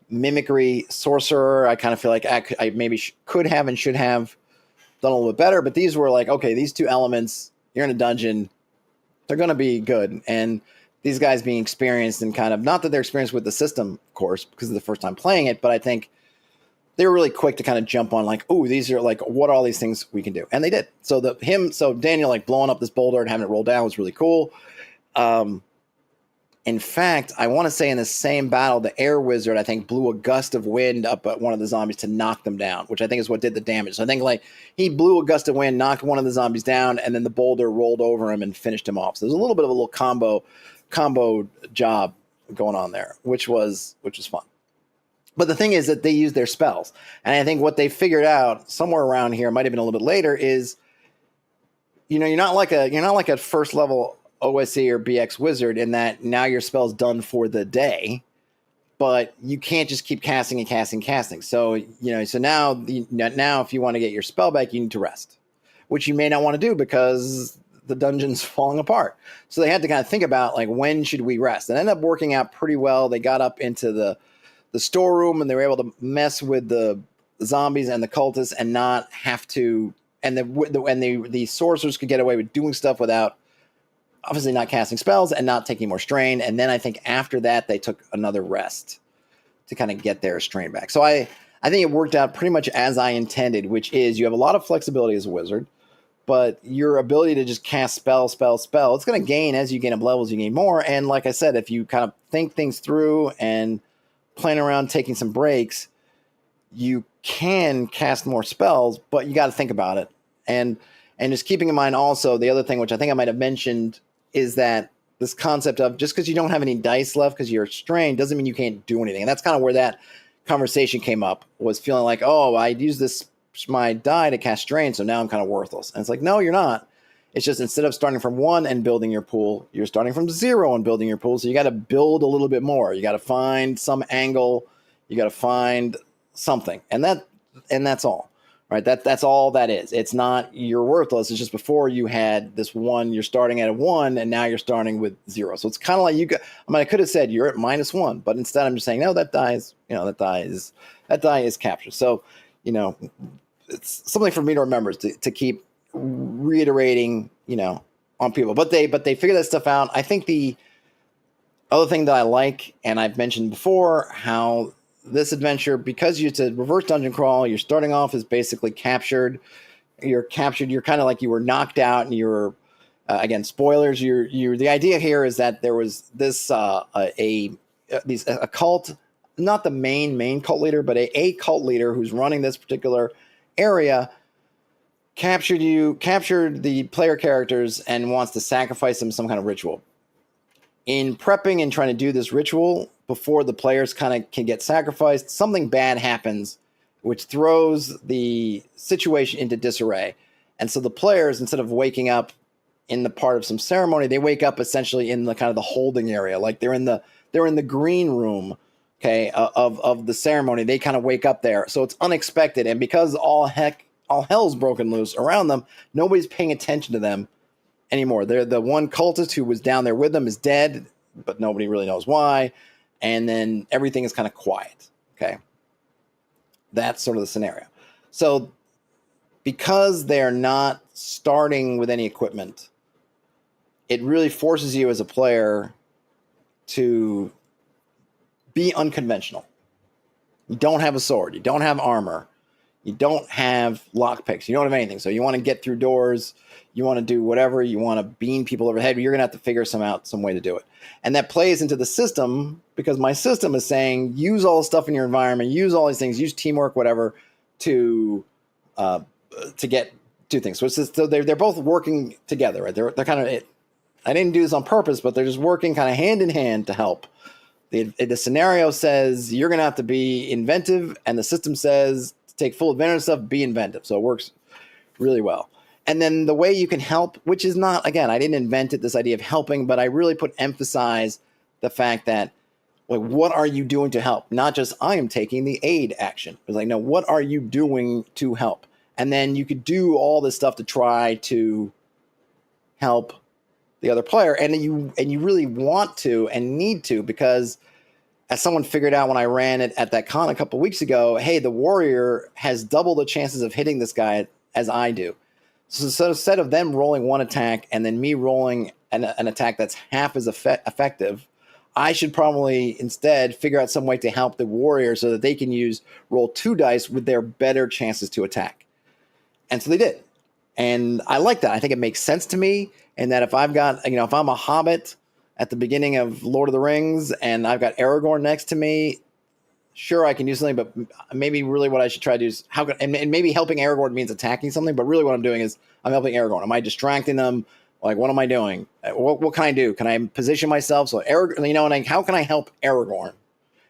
mimicry sorcerer. I kind of feel like I maybe could have and should have done a little bit better, but these were like, okay, these 2 elements, you're in a dungeon, they're going to be good. And these guys being experienced, and kind of, not that they're experienced with the system, of course, because of the first time playing it, but I think they were really quick to kind of jump on like, oh, these are like, what are all these things we can do? And they did. So Daniel like blowing up this boulder and having it roll down was really cool. In fact, I want to say in the same battle, the air wizard, I think, blew a gust of wind up at one of the zombies to knock them down, which I think is what did the damage. So I think like he blew a gust of wind, knocked one of the zombies down, and then the boulder rolled over him and finished him off. So there's a little bit of a little combo job going on there, which was fun. But the thing is that they use their spells. And I think what they figured out somewhere around here, might have been a little bit later, is, you're not like a first level OSE or BX wizard in that now your spell's done for the day, but you can't just keep casting and casting. So, so now if you want to get your spell back, you need to rest, which you may not want to do because the dungeon's falling apart. So they had to kind of think about like, when should we rest? And it ended up working out pretty well. They got up into the storeroom, and they were able to mess with the zombies and the cultists and not have to, and the sorcerers could get away with doing stuff without obviously not casting spells and not taking more strain. And then I think after that, they took another rest to kind of get their strain back. So I think it worked out pretty much as I intended, which is you have a lot of flexibility as a wizard, but your ability to just cast spell, it's going to gain as you gain up levels, you gain more. And like I said, if you kind of think things through and playing around, taking some breaks, you can cast more spells, but you got to think about it. And just keeping in mind also the other thing, which I think I might have mentioned, is that this concept of just because you don't have any dice left because you're strained doesn't mean you can't do anything. And that's kind of where that conversation came up, was feeling like, oh, I used my die to cast strain, so now I'm kind of worthless. And it's like, no, you're not. It's just instead of starting from 1 and building your pool, you're starting from 0 and building your pool. So you got to build a little bit more. You got to find some angle. You got to find something. And that's all, right? That's all that is. It's not you're worthless. It's just before you had this 1, you're starting at a 1, and now you're starting with 0. So it's kind of like I could have said you're at -1, but instead I'm just saying, no, that die is captured. So, it's something for me to remember, to keep reiterating, on people, but they figure that stuff out. I think the other thing that I like, and I've mentioned before, how this adventure, because it's a reverse dungeon crawl, you're starting off as basically captured. You're kind of like you were knocked out, and you're again, spoilers. The idea here is that there was this a cult, not the main cult leader, but a cult leader who's running this particular area, captured the player characters and wants to sacrifice them some kind of ritual. In prepping and trying to do this ritual before the players kind of can get sacrificed, something bad happens, which throws the situation into disarray. And so the players, instead of waking up in the part of some ceremony, they wake up essentially in the kind of the holding area, like they're in the green room, okay, of the ceremony. They kind of wake up there, so it's unexpected, and because all hell's broken loose around them, nobody's paying attention to them anymore. They're the one cultist who was down there with them is dead, but nobody really knows why, and then everything is kind of quiet. Okay, that's sort of the scenario. So because they're not starting with any equipment, it really forces you as a player to be unconventional. You don't have a sword. You don't have armor. You don't have lockpicks. You don't have anything. So you want to get through doors. You want to do whatever. You want to beam people overhead. You're going to have to figure some way to do it. And that plays into the system because my system is saying use all the stuff in your environment, use all these things, use teamwork, whatever, to do things. So they're both working together. Right? They're kind of. I didn't do this on purpose, but they're just working kind of hand in hand to help. The scenario says you're going to have to be inventive, and the system says to take full advantage of stuff, be inventive. So it works really well. And then the way you can help, which is not, again, I didn't invent it, this idea of helping, but I really emphasize the fact that, like, what are you doing to help? Not just I am taking the aid action. It's like, no, what are you doing to help? And then you could do all this stuff to try to help the other player, and you really want to and need to, because as someone figured out when I ran it at that con a couple of weeks ago, hey, the warrior has double the chances of hitting this guy as I do. So instead of them rolling one attack and then me rolling an attack that's half as effective, I should probably instead figure out some way to help the warrior so that they can roll 2 dice with their better chances to attack. And so they did. And I like that. I think it makes sense to me. And that if I've got, if I'm a hobbit at the beginning of Lord of the Rings and I've got Aragorn next to me, sure, I can do something, but maybe really what I should try to do is and maybe helping Aragorn means attacking something, but really what I'm doing is I'm helping Aragorn. Am I distracting them? Like, what am I doing? What can I do? Can I position myself? So Aragorn, and how can I help Aragorn?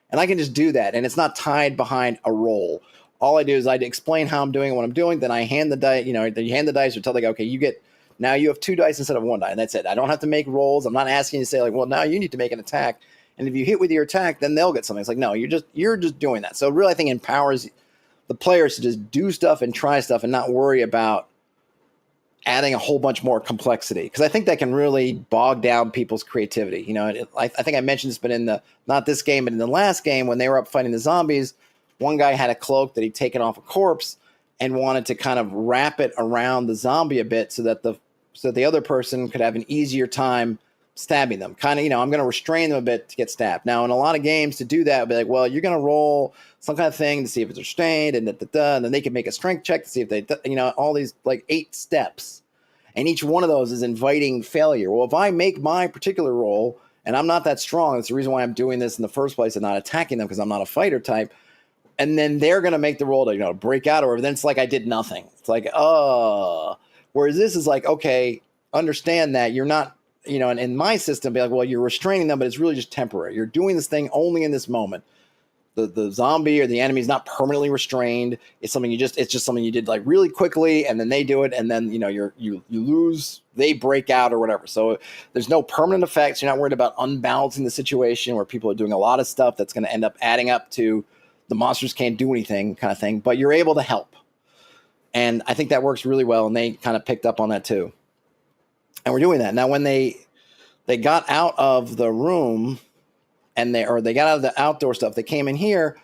And I can just do that. And it's not tied behind a roll. All I do is I explain how I'm doing what I'm doing. Then I hand the dice, you hand the dice or tell the guy, okay, now you have 2 dice instead of 1 die. And that's it. I don't have to make rolls. I'm not asking you to say, like, well, now you need to make an attack. And if you hit with your attack, then they'll get something. It's like, no, you're just doing that. So it really, I think, empowers the players to just do stuff and try stuff and not worry about adding a whole bunch more complexity. Because I think that can really bog down people's creativity. I think I mentioned this, but not this game, but in the last game when they were up fighting the zombies, one guy had a cloak that he'd taken off a corpse and wanted to kind of wrap it around the zombie a bit so that the other person could have an easier time stabbing them. Kind of, I'm going to restrain them a bit to get stabbed. Now, in a lot of games, to do that, would be like, well, you're going to roll some kind of thing to see if it's restrained, and and then they can make a strength check to see if they, all these like 8 steps. And each one of those is inviting failure. Well, if I make my particular roll, and I'm not that strong, that's the reason why I'm doing this in the first place and not attacking them, because I'm not a fighter type. And then they're going to make the roll to, break out or whatever. Then it's like I did nothing. It's like, oh. Whereas this is like, okay, understand that you're not, and in my system, be like, well, you're restraining them, but it's really just temporary. You're doing this thing only in this moment. The zombie or the enemy is not permanently restrained. It's just something you did like really quickly, and then they do it, and then you lose, they break out or whatever. So there's no permanent effects. You're not worried about unbalancing the situation where people are doing a lot of stuff that's going to end up adding up to the monsters can't do anything kind of thing, but you're able to help. And I think that works really well, and they kind of picked up on that too. And we're doing that. Now, when they got out of the room and they got out of the outdoor stuff, they came in here,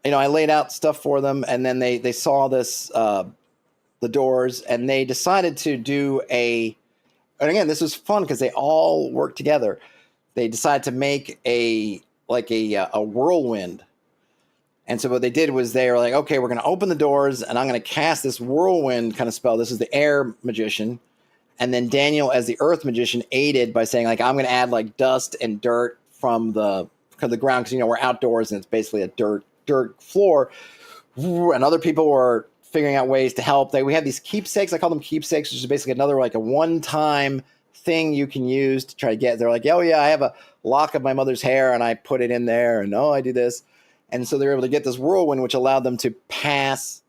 I laid out stuff for them, and then they saw this, the doors, and they decided to do and again, this was fun because they all worked together. They decided to make a whirlwind. And so what they did was they were like, okay, we're going to open the doors, and I'm going to cast this whirlwind kind of spell. This is the air magician. And then Daniel, as the earth magician, aided by saying, like, I'm going to add like dust and dirt from the ground because, we're outdoors and it's basically a dirt floor. And other people were figuring out ways to help. We have these keepsakes. I call them keepsakes, which is basically another like a one-time thing you can use to try to get. They're like, oh yeah, I have a lock of my mother's hair and I put it in there, and I do this. And so they're able to get this whirlwind, which allowed them to pass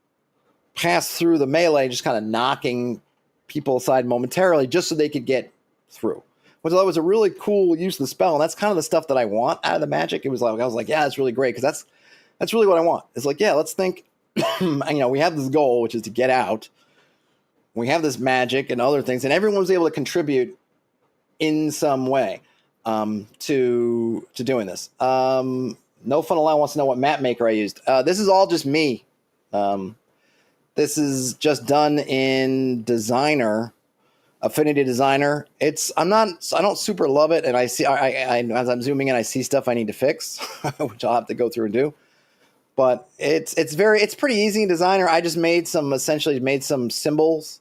through the melee, just kind of knocking people aside momentarily just so they could get through. Which I thought was a really cool use of the spell. And that's kind of the stuff that I want out of the magic. It was like, I was like, yeah, that's really great. Because that's really what I want. It's like, yeah, let's think, we have this goal, which is to get out. We have this magic and other things, and everyone was able to contribute in some way to doing this. No Fun Allowed wants to know what map maker I used. This is all just me. This is just done in Designer, Affinity Designer. I don't super love it, and I see as I'm zooming in, I see stuff I need to fix, which I'll have to go through and do. But it's pretty easy in Designer. I just made some symbols,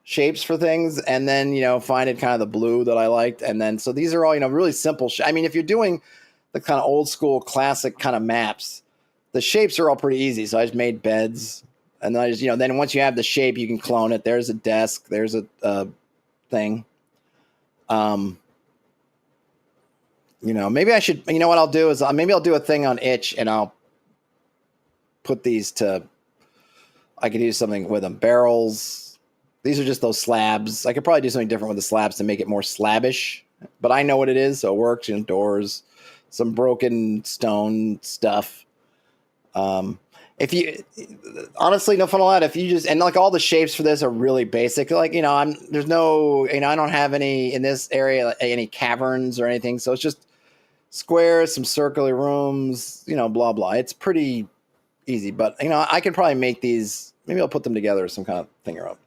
shapes for things, and then find kind of the blue that I liked, and then so these are all really simple. I mean, if you're doing the kind of old school classic kind of maps, the shapes are all pretty easy. So I just made beds, and then I just then once you have the shape, you can clone it. There's a desk. There's a thing. Maybe I should. What I'll do is maybe I'll do a thing on Itch, and I'll put these to. I could do something with them. Barrels. These are just those slabs. I could probably do something different with the slabs to make it more slabbish, but I know what it is, so it works. Doors, some broken stone stuff. If you honestly, No Fun Allowed, if you just, and like all the shapes for this are really basic. Like, there's no, I don't have any in this area, any caverns or anything. So it's just squares, some circular rooms, blah, blah. It's pretty easy, but I can probably make these, maybe I'll put them together or some kind of thing or other.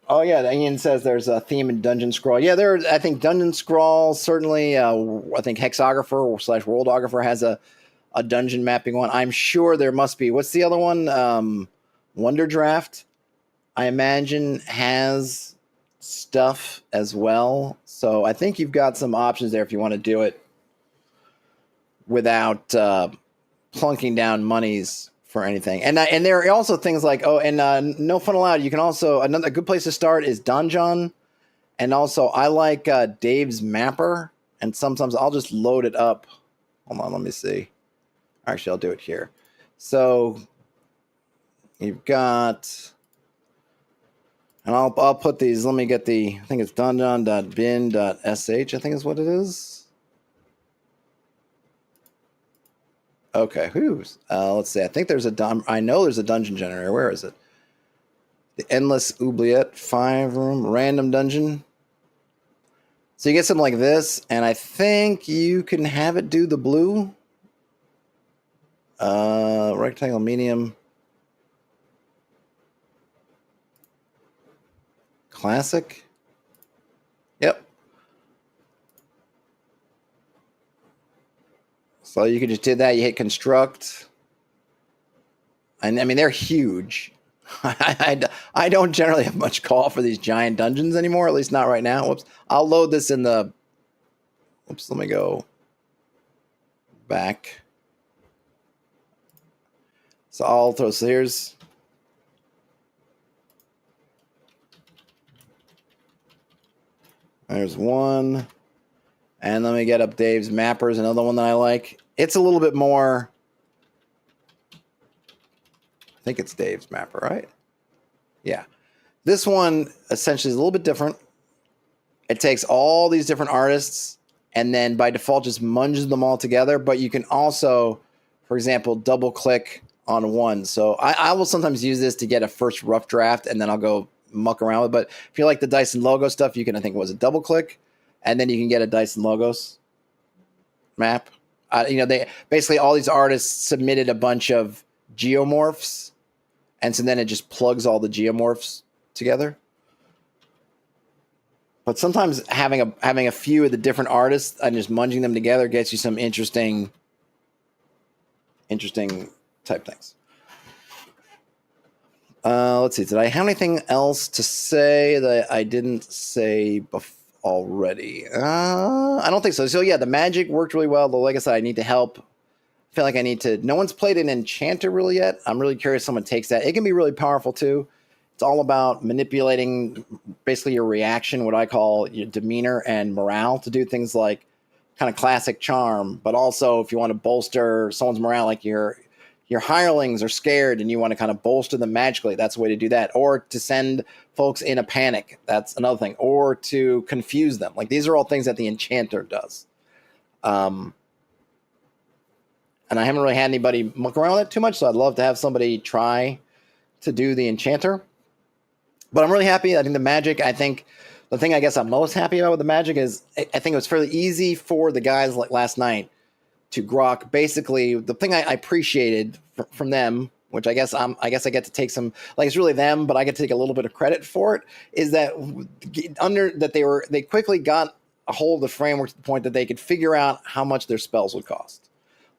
Oh yeah, Ian says there's a theme in Dungeon Scrawl. Yeah, I think Dungeon Scrawl certainly. I think Hexographer / Worldographer has a dungeon mapping one. I'm sure there must be. What's the other one? Wonder Draft, I imagine, has stuff as well. So I think you've got some options there if you want to do it without plunking down monies for anything. And there are also things like, No Fun Allowed. You can also, a good place to start is Donjon. And also I like Dave's Mapper. And sometimes I'll just load it up. Hold on, let me see. Actually, I'll do it here. So you've got, and I'll put these, let me get I think it's donjon.bin.sh, I think is what it is. Okay, let's see. I think I know there's a dungeon generator. Where is it? The Endless Oubliette 5-room random dungeon. So you get something like this, and I think you can have it do the blue. Rectangle, medium, classic. Yep. So you can just do that. You hit construct. And I mean, they're huge. I don't generally have much call for these giant dungeons anymore, at least not right now. Whoops. I'll load this in the. Whoops, let me go back. So I'll throw, so here's. There's one. And let me get up Dave's Mappers, another one that I like. It's a little bit more. I think it's Dave's Mapper, right? Yeah. This one essentially is a little bit different. It takes all these different artists and then by default just munges them all together. But you can also, for example, double click on one. So I will sometimes use this to get a first rough draft and then I'll go muck around with it. But if you like the Dyson logo stuff, you can, I think it was a double click and then you can get a Dyson logos map. They basically, all these artists submitted a bunch of geomorphs. And so then it just plugs all the geomorphs together. But sometimes having a few of the different artists and just munging them together gets you some interesting type things. Let's see. Did I have anything else to say that I didn't say already? I don't think so. So yeah, the magic worked really well. Like I said, I need to help feel like I need to. No one's played an enchanter really yet. I'm really curious if someone takes that. It can be really powerful too. It's all about manipulating basically your reaction, what I call your demeanor and morale, to do things like kind of classic charm, but also if you want to bolster someone's morale, like your hirelings are scared and you want to kind of bolster them magically, that's a way to do that. Or to send folks in a panic, that's another thing. Or to confuse them. Like, these are all things that the enchanter does. And I haven't really had anybody muck around with it too much, so I'd love to have somebody try to do the enchanter. But I'm really happy. I think the magic, I think the thing I guess I'm most happy about with the magic is I think it was fairly easy for the guys like last night to grok. Basically, the thing I appreciated from them, which I guess I get to take some, like, it's really them, but I get to take a little bit of credit for it, is that they quickly got a hold of the framework to the point that they could figure out how much their spells would cost.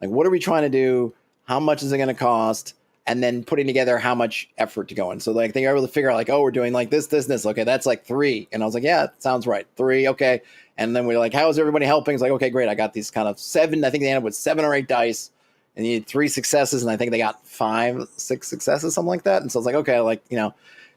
Like, what are we trying to do? How much is it going to cost? And then putting together how much effort to go in. So, like, they were able to figure out, like, oh, we're doing like this. Okay, that's like 3. And I was like, yeah, it sounds right. 3, okay. And then we're like, how is everybody helping? It's like, okay, great. I got these kind of 7. I think they ended up with 7 or 8 dice. And you need 3 successes. And I think they got 5, 6 successes, something like that. And so I was like, okay, like,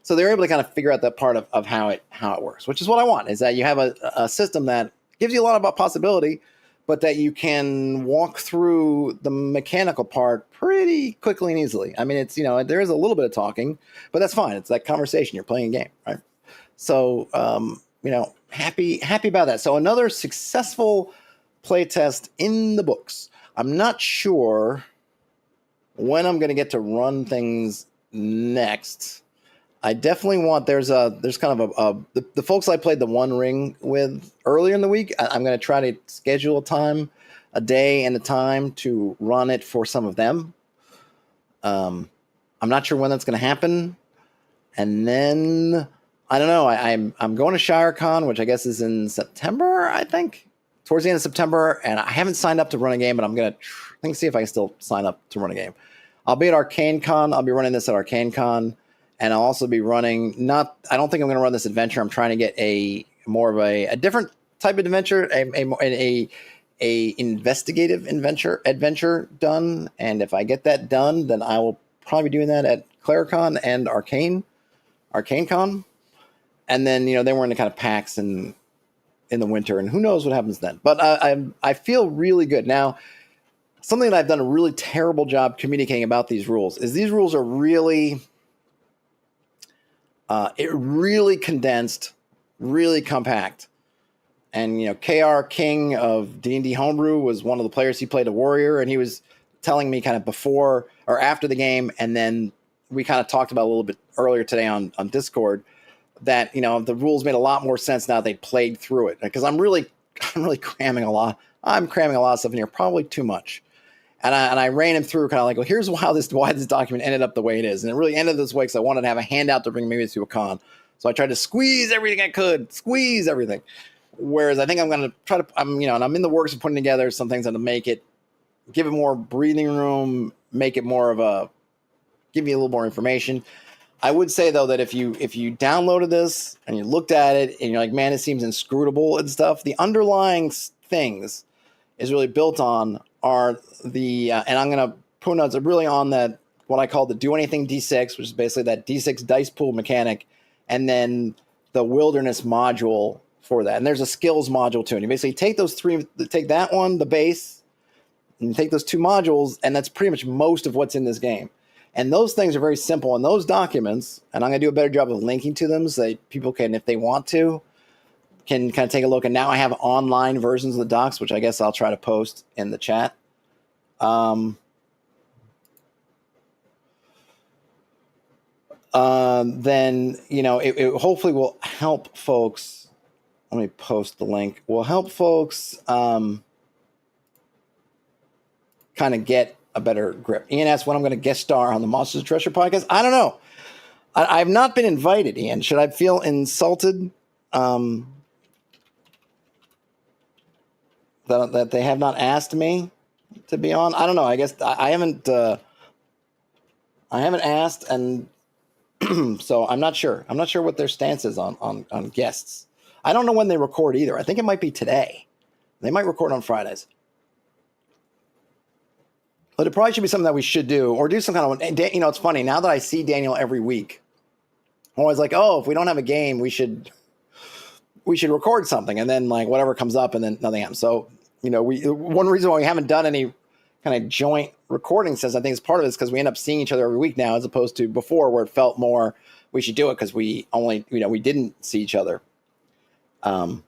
so they're able to kind of figure out that part of how it works, which is what I want, is that you have a system that gives you a lot of possibility, but that you can walk through the mechanical part pretty quickly and easily. I mean, it's, there is a little bit of talking, but that's fine. It's that conversation. You're playing a game, right? So, happy about that. So another successful playtest in the books. I'm not sure when I'm going to get to run things next. I definitely want, there's kind of the folks I played the One Ring with earlier in the week. I'm going to try to schedule a day and a time to run it for some of them. I'm not sure when that's going to happen. And then, I don't know, I'm going to ShireCon, which I guess is in September, I think. Towards the end of September, and I haven't signed up to run a game, but I'm going to see if I can still sign up to run a game. I'll be at ArcaneCon. I'll be running this at ArcaneCon. And I'll also be running, I don't think I'm going to run this adventure. I'm trying to get more of a different type of adventure, a investigative adventure done. And if I get that done, then I will probably be doing that at ClariCon and ArcaneCon. And then, then we're into kind of PAX and in the winter, and who knows what happens then. But I feel really good. Now, something that I've done a really terrible job communicating about these rules is these rules are really... really condensed, really compact. And, KR King of D&D Homebrew was one of the players. He played a warrior, and he was telling me kind of before or after the game, and then we kind of talked about a little bit earlier today on Discord that, the rules made a lot more sense now they played through it. Because I'm really cramming a lot. I'm cramming a lot of stuff in here, probably too much. And I ran him through kind of like, well, here's why this document ended up the way it is. And it really ended this way because I wanted to have a handout to bring me to a con. So I tried to squeeze everything I could, Whereas I think I'm going to try to, and I'm in the works of putting together some things to make it, give it more breathing room, make it more of give you a little more information. I would say, though, that if you downloaded this and you looked at it and you're like, man, it seems inscrutable and stuff, the underlying things is really built on are the, and I'm going to put notes really on that, what I call the do anything D6, which is basically that D6 dice pool mechanic, and then the wilderness module for that. And there's a skills module too. And you basically take take that one, the base, and you take those 2 modules, and that's pretty much most of what's in this game. And those things are very simple. And those documents, and I'm going to do a better job of linking to them so that people can, if they want to, can kind of take a look. And now I have online versions of the docs, which I guess I'll try to post in the chat. Then, it hopefully will help folks. Let me post the link. Will help folks kind of get a better grip. Ian asked when I'm going to guest star on the Monsters of Treasure podcast. I don't know. I've not been invited, Ian. Should I feel insulted? That they have not asked me to be on. I don't know. I guess I haven't asked, and so I'm not sure. I'm not sure what their stance is on guests. I don't know when they record either. I think it might be today. They might record on Fridays. But it probably should be something that we should do, or do some kind of, it's funny, now that I see Daniel every week, I'm always like, oh, if we don't have a game, we should record something, and then like whatever comes up, and then nothing happens. So, one reason why we haven't done any kind of joint recording sessions, I think is part of it is because we end up seeing each other every week now, as opposed to before where it felt more we should do it because we only, we didn't see each other. But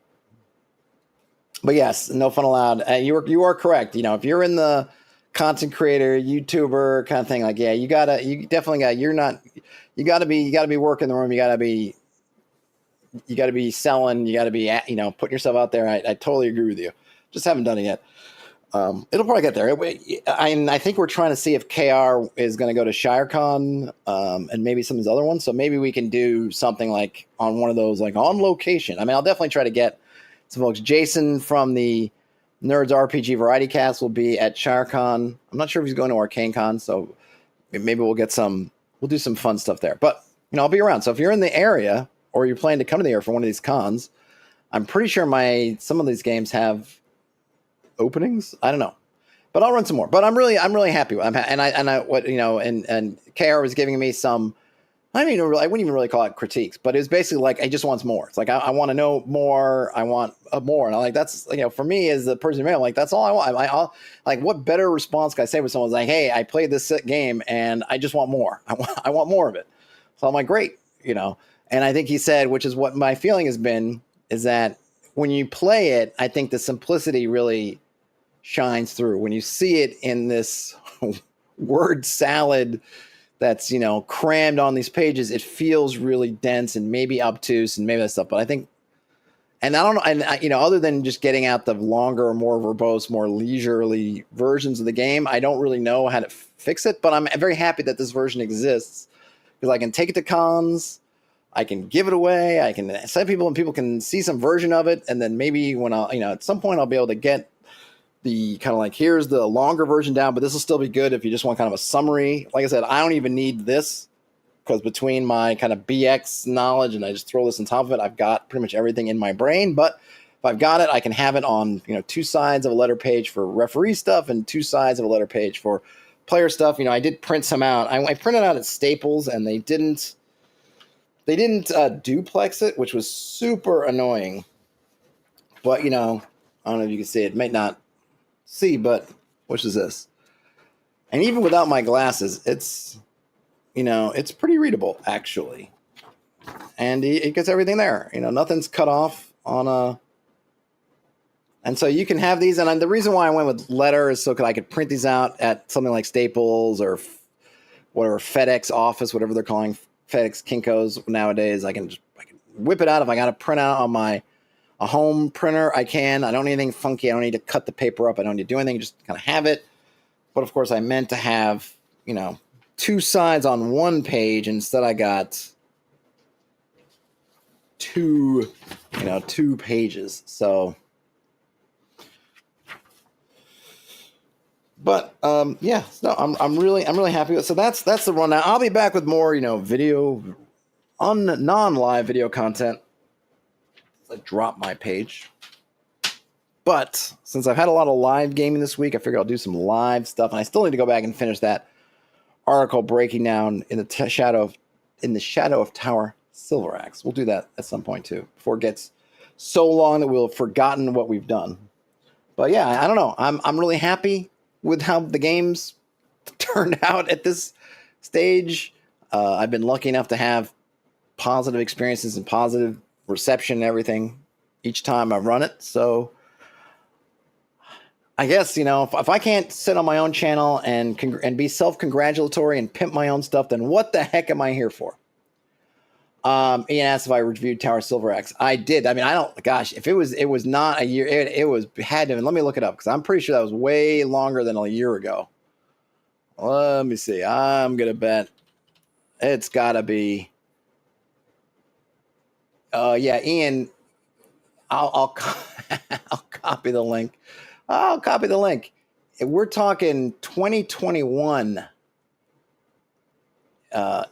yes, no fun allowed. You are correct. If you're in the content creator, YouTuber kind of thing, like, yeah, you gotta be working the room. You gotta be selling. You gotta be, putting yourself out there. I totally agree with you. Just haven't done it yet. It'll probably get there. I think we're trying to see if KR is going to go to ShireCon, and maybe some of these other ones. So maybe we can do something like on one of those, like on location. I mean, I'll definitely try to get some folks. Jason from the Nerds RPG Variety Cast will be at ShireCon. I'm not sure if he's going to ArcaneCon, so maybe we'll do some fun stuff there. But, I'll be around. So if you're in the area or you're planning to come to the area for one of these cons, I'm pretty sure some of these games have openings. I don't know, but I'll run some more. But I'm really happy. And KR was giving me some. I wouldn't even really call it critiques, but it was basically like he just wants more. It's like I want to know more. I want more, and I'm like, that's for me as the person, I'm like, that's all I want. I'll like, what better response can I say when someone's like, hey, I played this game and I just want more. I want more of it. So I'm like, great, And I think he said, which is what my feeling has been, is that when you play it, I think the simplicity really shines through. When you see it in this word salad that's, crammed on these pages, it feels really dense and maybe obtuse and maybe that stuff. But I think, and I don't know, and other than just getting out the longer, more verbose, more leisurely versions of the game, I don't really know how to fix it. But I'm very happy that this version exists because I can take it to cons. I can give it away. I can send people and people can see some version of it. And then maybe when at some point I'll be able to get the kind of like, here's the longer version down, but this will still be good if you just want kind of a summary. Like I said, I don't even need this because between my kind of BX knowledge and I just throw this on top of it, I've got pretty much everything in my brain. But if I've got it, I can have it on, two sides of a letter page for referee stuff and two sides of a letter page for player stuff. I did print some out. I printed out at Staples and they didn't duplex it, which was super annoying. But, I don't know if you can see it. It might not see, but which is this? And even without my glasses, it's, it's pretty readable, actually. And it gets everything there. Nothing's cut off on a... And so you can have these. And the reason why I went with letter is so I could print these out at something like Staples or whatever, FedEx office, whatever they're calling FedEx Kinko's nowadays. I can whip it out. If I got to print out on a home printer, I can. I don't need anything funky. I don't need to cut the paper up. I don't need to do anything. Just kind of have it. But of course, I meant to have, two sides on one page. Instead, I got two pages. So, but yeah, no, I'm really happy with it. So that's the rundown. I'll be back with more, video, non-live video content. I drop my page. But since I've had a lot of live gaming this week, I figure I'll do some live stuff. And I still need to go back and finish that article breaking down in the shadow of Tower Silver Axe. We'll do that at some point too, before it gets so long that we'll have forgotten what we've done. But yeah, I don't know. I'm really happy with how the games turned out at this stage. I've been lucky enough to have positive experiences and positive reception and everything each time I run it. So I guess, if I can't sit on my own channel and be self-congratulatory and pimp my own stuff, then what the heck am I here for? Ian asked if I reviewed Tower Silver Axe. I did. I mean, if it was not a year, had to, let me look it up because I'm pretty sure that was way longer than a year ago. Let me see. I'm going to bet it's got to be. Yeah, Ian, I'll copy the link. I'll copy the link. We're talking 2021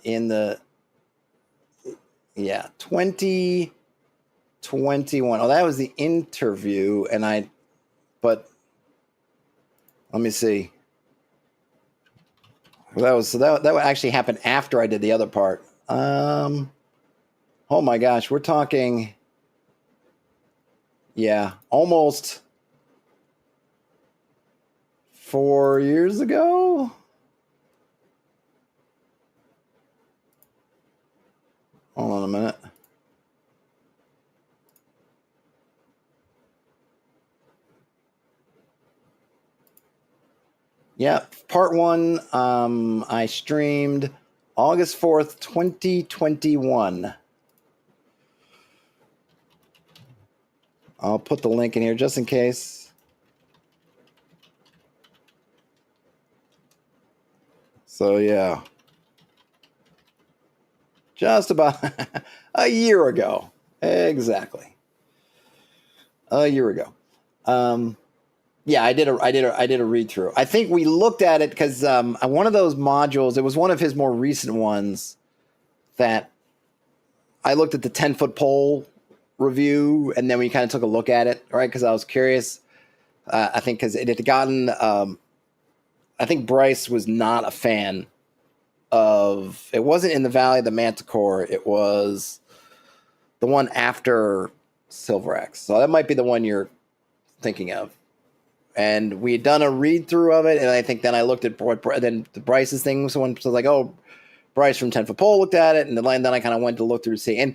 in the 2021. Oh, that was the interview, but let me see. That would actually happen after I did the other part. Oh my gosh, we're talking, yeah, almost 4 years ago. Hold on a minute. Yeah, part 1, I streamed August 4th, 2021. I'll put the link in here just in case. So, yeah. Just about a year ago. Exactly. A year ago. Yeah, I did a read through. I think we looked at it because one of those modules, it was one of his more recent ones that I looked at the 10-foot pole review, and then we kind of took a look at it, right? Because I was curious. I think because it had gotten, I think Bryce was not a fan of. It wasn't in the Valley of the Manticore. It was the one after Silver Axe. So that might be the one you're thinking of. And we had done a read through of it, and I think then I looked at then the Bryce's thing. Someone was like, "Oh, Bryce from 10 Foot Pole looked at it," and then I kind of went to look through to see. And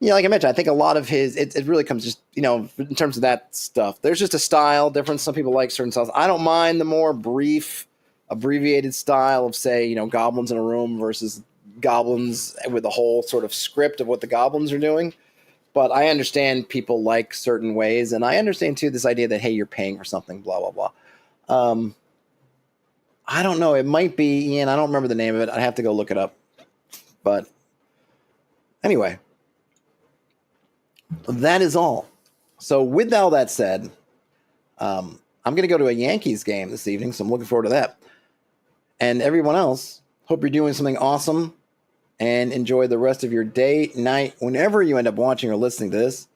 like I mentioned, I think a lot of his it really comes just in terms of that stuff. There's just a style difference. Some people like certain styles. I don't mind the more brief, abbreviated style of, say, goblins in a room versus goblins with a whole sort of script of what the goblins are doing. But I understand people like certain ways, and I understand too this idea that, hey, you're paying for something, blah blah blah. I don't know. It might be Ian. I don't remember the name of it. I have to go look it up. But anyway, that is all. So with all that said, I'm going to go to a Yankees game this evening, so I'm looking forward to that. And everyone else, hope you're doing something awesome, and enjoy the rest of your day, night, whenever you end up watching or listening to this.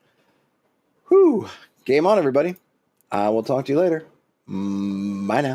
Whew. Game on, everybody. I will talk to you later. Bye now.